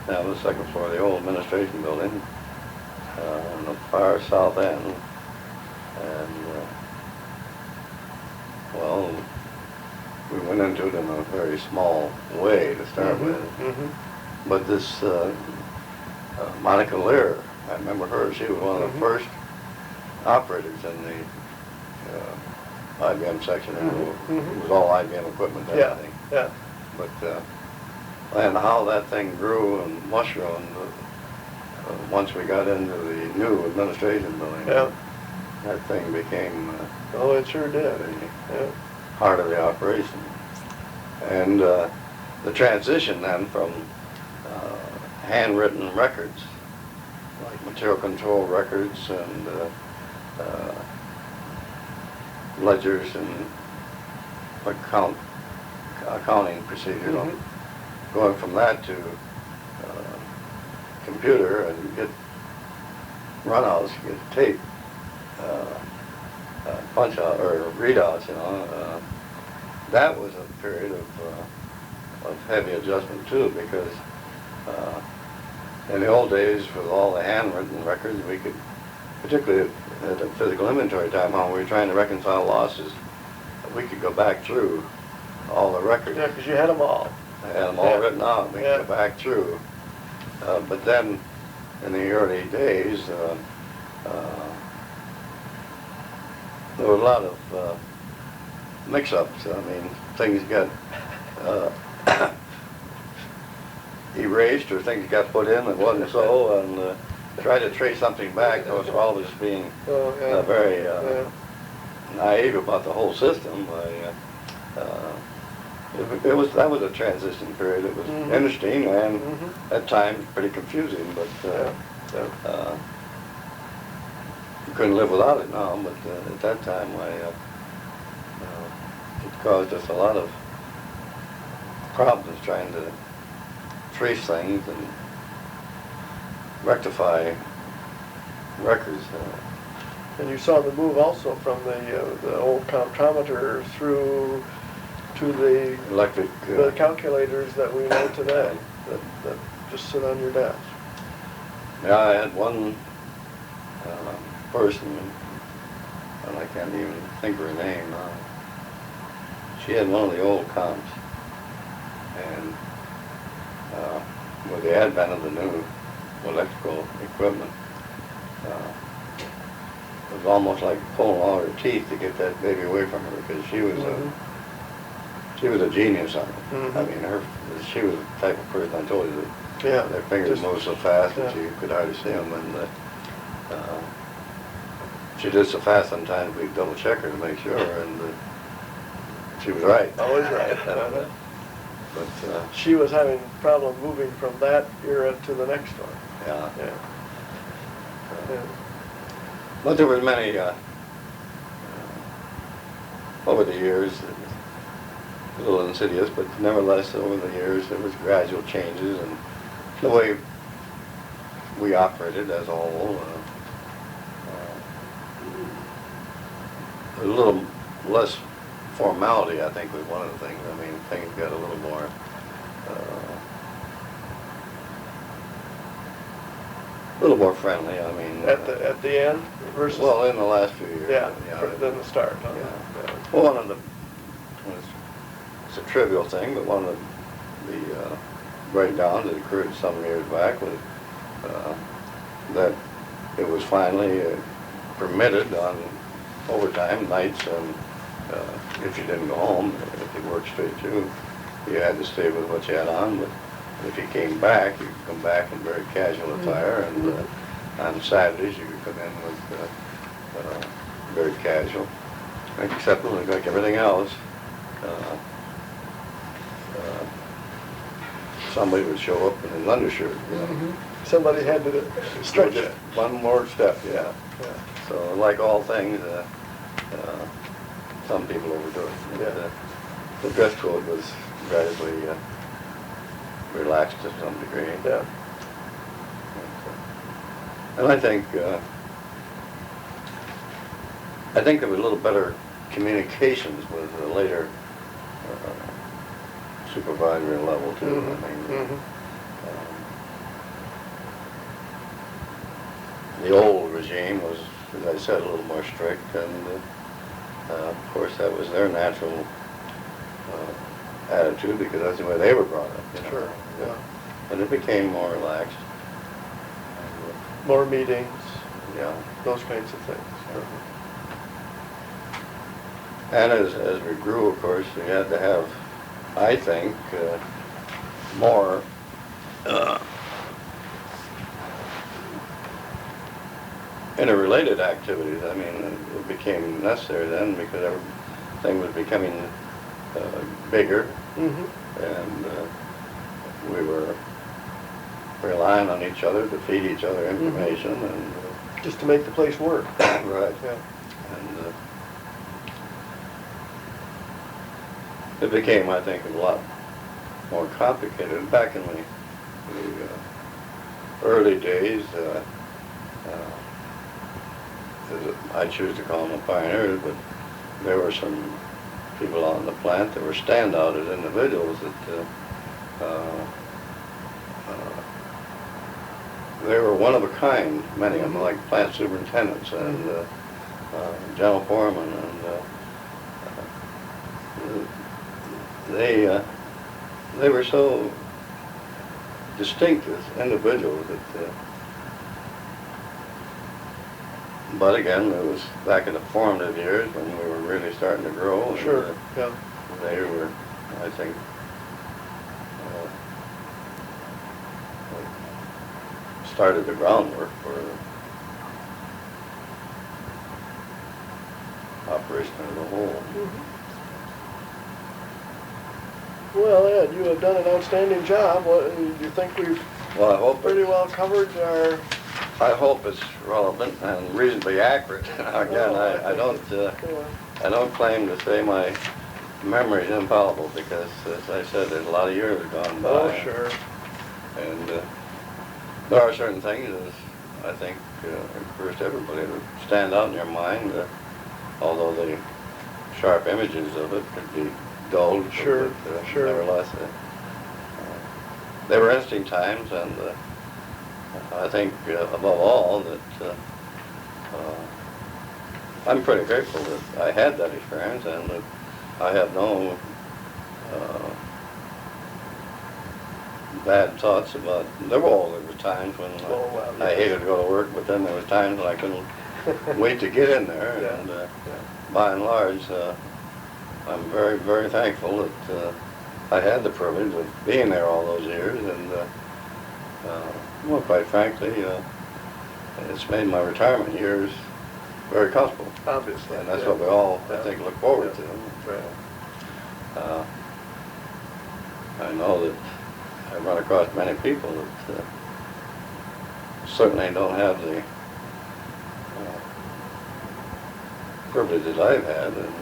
administration building on the far south end. And well, we went into it in a very small way to start with. But this Monica Lear, I remember her. She was one of the first operators in the IBM section. It was all IBM equipment and everything. But and how that thing grew and mushroomed once we got into the new administration building. That thing became it sure did. Part of the operation. And the transition then from handwritten records, like material control records and ledgers and accounting procedures, going from that to computer and get runouts, get tape, punch out or readouts, that was a period of heavy adjustment too, because in the old days with all the handwritten records, we could, particularly at the physical inventory time when we were trying to reconcile losses, we could go back through all the records. Yeah, because you had them all. I had them all written out. We could go back through. But then in the early days, there were a lot of mix-ups. I mean, things got erased or things got put in that wasn't so, and try to trace something back. I was always being very naive about the whole system. That was a transition period. It was interesting and at times pretty confusing, but you couldn't live without it now. But at that time, it caused us a lot of problems trying to trace things and rectify records. And you saw the move also from the old comptometer through to the Electric. the calculators that we know today that just sit on your desk. Yeah, I had one person, and I can't even think of her name. She had one of the old comps, and with the advent of the new electrical equipment, it was almost like pulling all her teeth to get that baby away from her, because she was she was a genius on it. I mean, she was the type of person, I told you, that their fingers moved so fast that you could hardly see them, and she did so fast sometimes we'd double check her to make sure, and she was right. Always right. But she was having problem moving from that era to the next one. yeah. Yeah. But there were many over the years, a little insidious, but nevertheless over the years there was gradual changes in the way we operated as a whole. A little less formality, I think, was one of the things. I mean, things got a little more friendly. I mean, At the end versus in the last few years. than the start. Huh? Yeah. Well, one of the, it's a trivial thing, but one of the breakdowns that occurred some years back was that it was finally permitted on overtime nights, and if you didn't go home, if you worked straight through, you had to stay with what you had on. But if you came back, you could come back in very casual attire, and on Saturdays you could come in with very casual, except like everything else. Somebody would show up in an undershirt. You know. Somebody had to stretch it. One more step, yeah. So like all things, some people overdo it. Yeah. The dress code was gradually relaxed to some degree. Yeah. And I think there was a little better communications with the later supervisory level too. I mean, the old regime was, as I said, a little more strict, and of course that was their natural attitude, because that's the way they were brought up. You know? Sure. Yeah. But it became more relaxed. More meetings. Yeah. Those kinds of things. And as we grew, of course, we had to have, I think, more interrelated activities. I mean, it became necessary then, because everything was becoming bigger, and we were relying on each other to feed each other information, and just to make the place work. right. Yeah. And it became, I think, a lot more complicated. Back in the early days, I choose to call them pioneers, but there were some people out in the plant that were standout as individuals that they were one of a kind, many of them, like plant superintendents and general foremen, and they were so distinct as individuals that but again, it was back in the formative years when we were really starting to grow. And, Sure. Yeah. they were, I think, started the groundwork for operation as a whole. Well, Ed, you have done an outstanding job. What, do you think we've Well, I hope pretty well covered our... I hope it's relevant and reasonably accurate. Again, I don't claim to say my memory's infallible because, as I said, there's a lot of years gone by. Oh, sure. And there are certain things, as I think, occurs to everybody that stand out in your mind, although the sharp images of it could be dulled. Sure, but, sure. Nevertheless, they were interesting times, and I think, above all, that I'm pretty grateful that I had that experience and that I have no bad thoughts about. There were times when I hated to go to work, but then there was times when I couldn't wait to get in there. Yeah, And yeah. by and large, I'm very, very thankful that I had the privilege of being there all those years. And well, quite frankly, it's made my retirement years very comfortable. Obviously. And that's yeah. what we all, I Yeah. think, look forward Yeah. to. Right. I know that I run across many people that certainly don't have the privileges I've had, and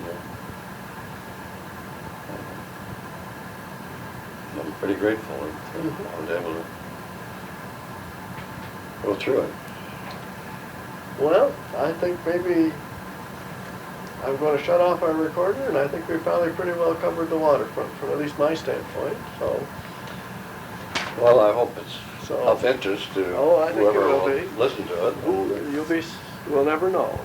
I'm pretty grateful that I was able to go through it. Well, I think maybe I'm going to shut off our recorder, and I think we probably pretty well covered the waterfront from at least my standpoint. So, Well, I hope it's of interest to Oh, I think it whoever will will be. listen to it. You'll never know.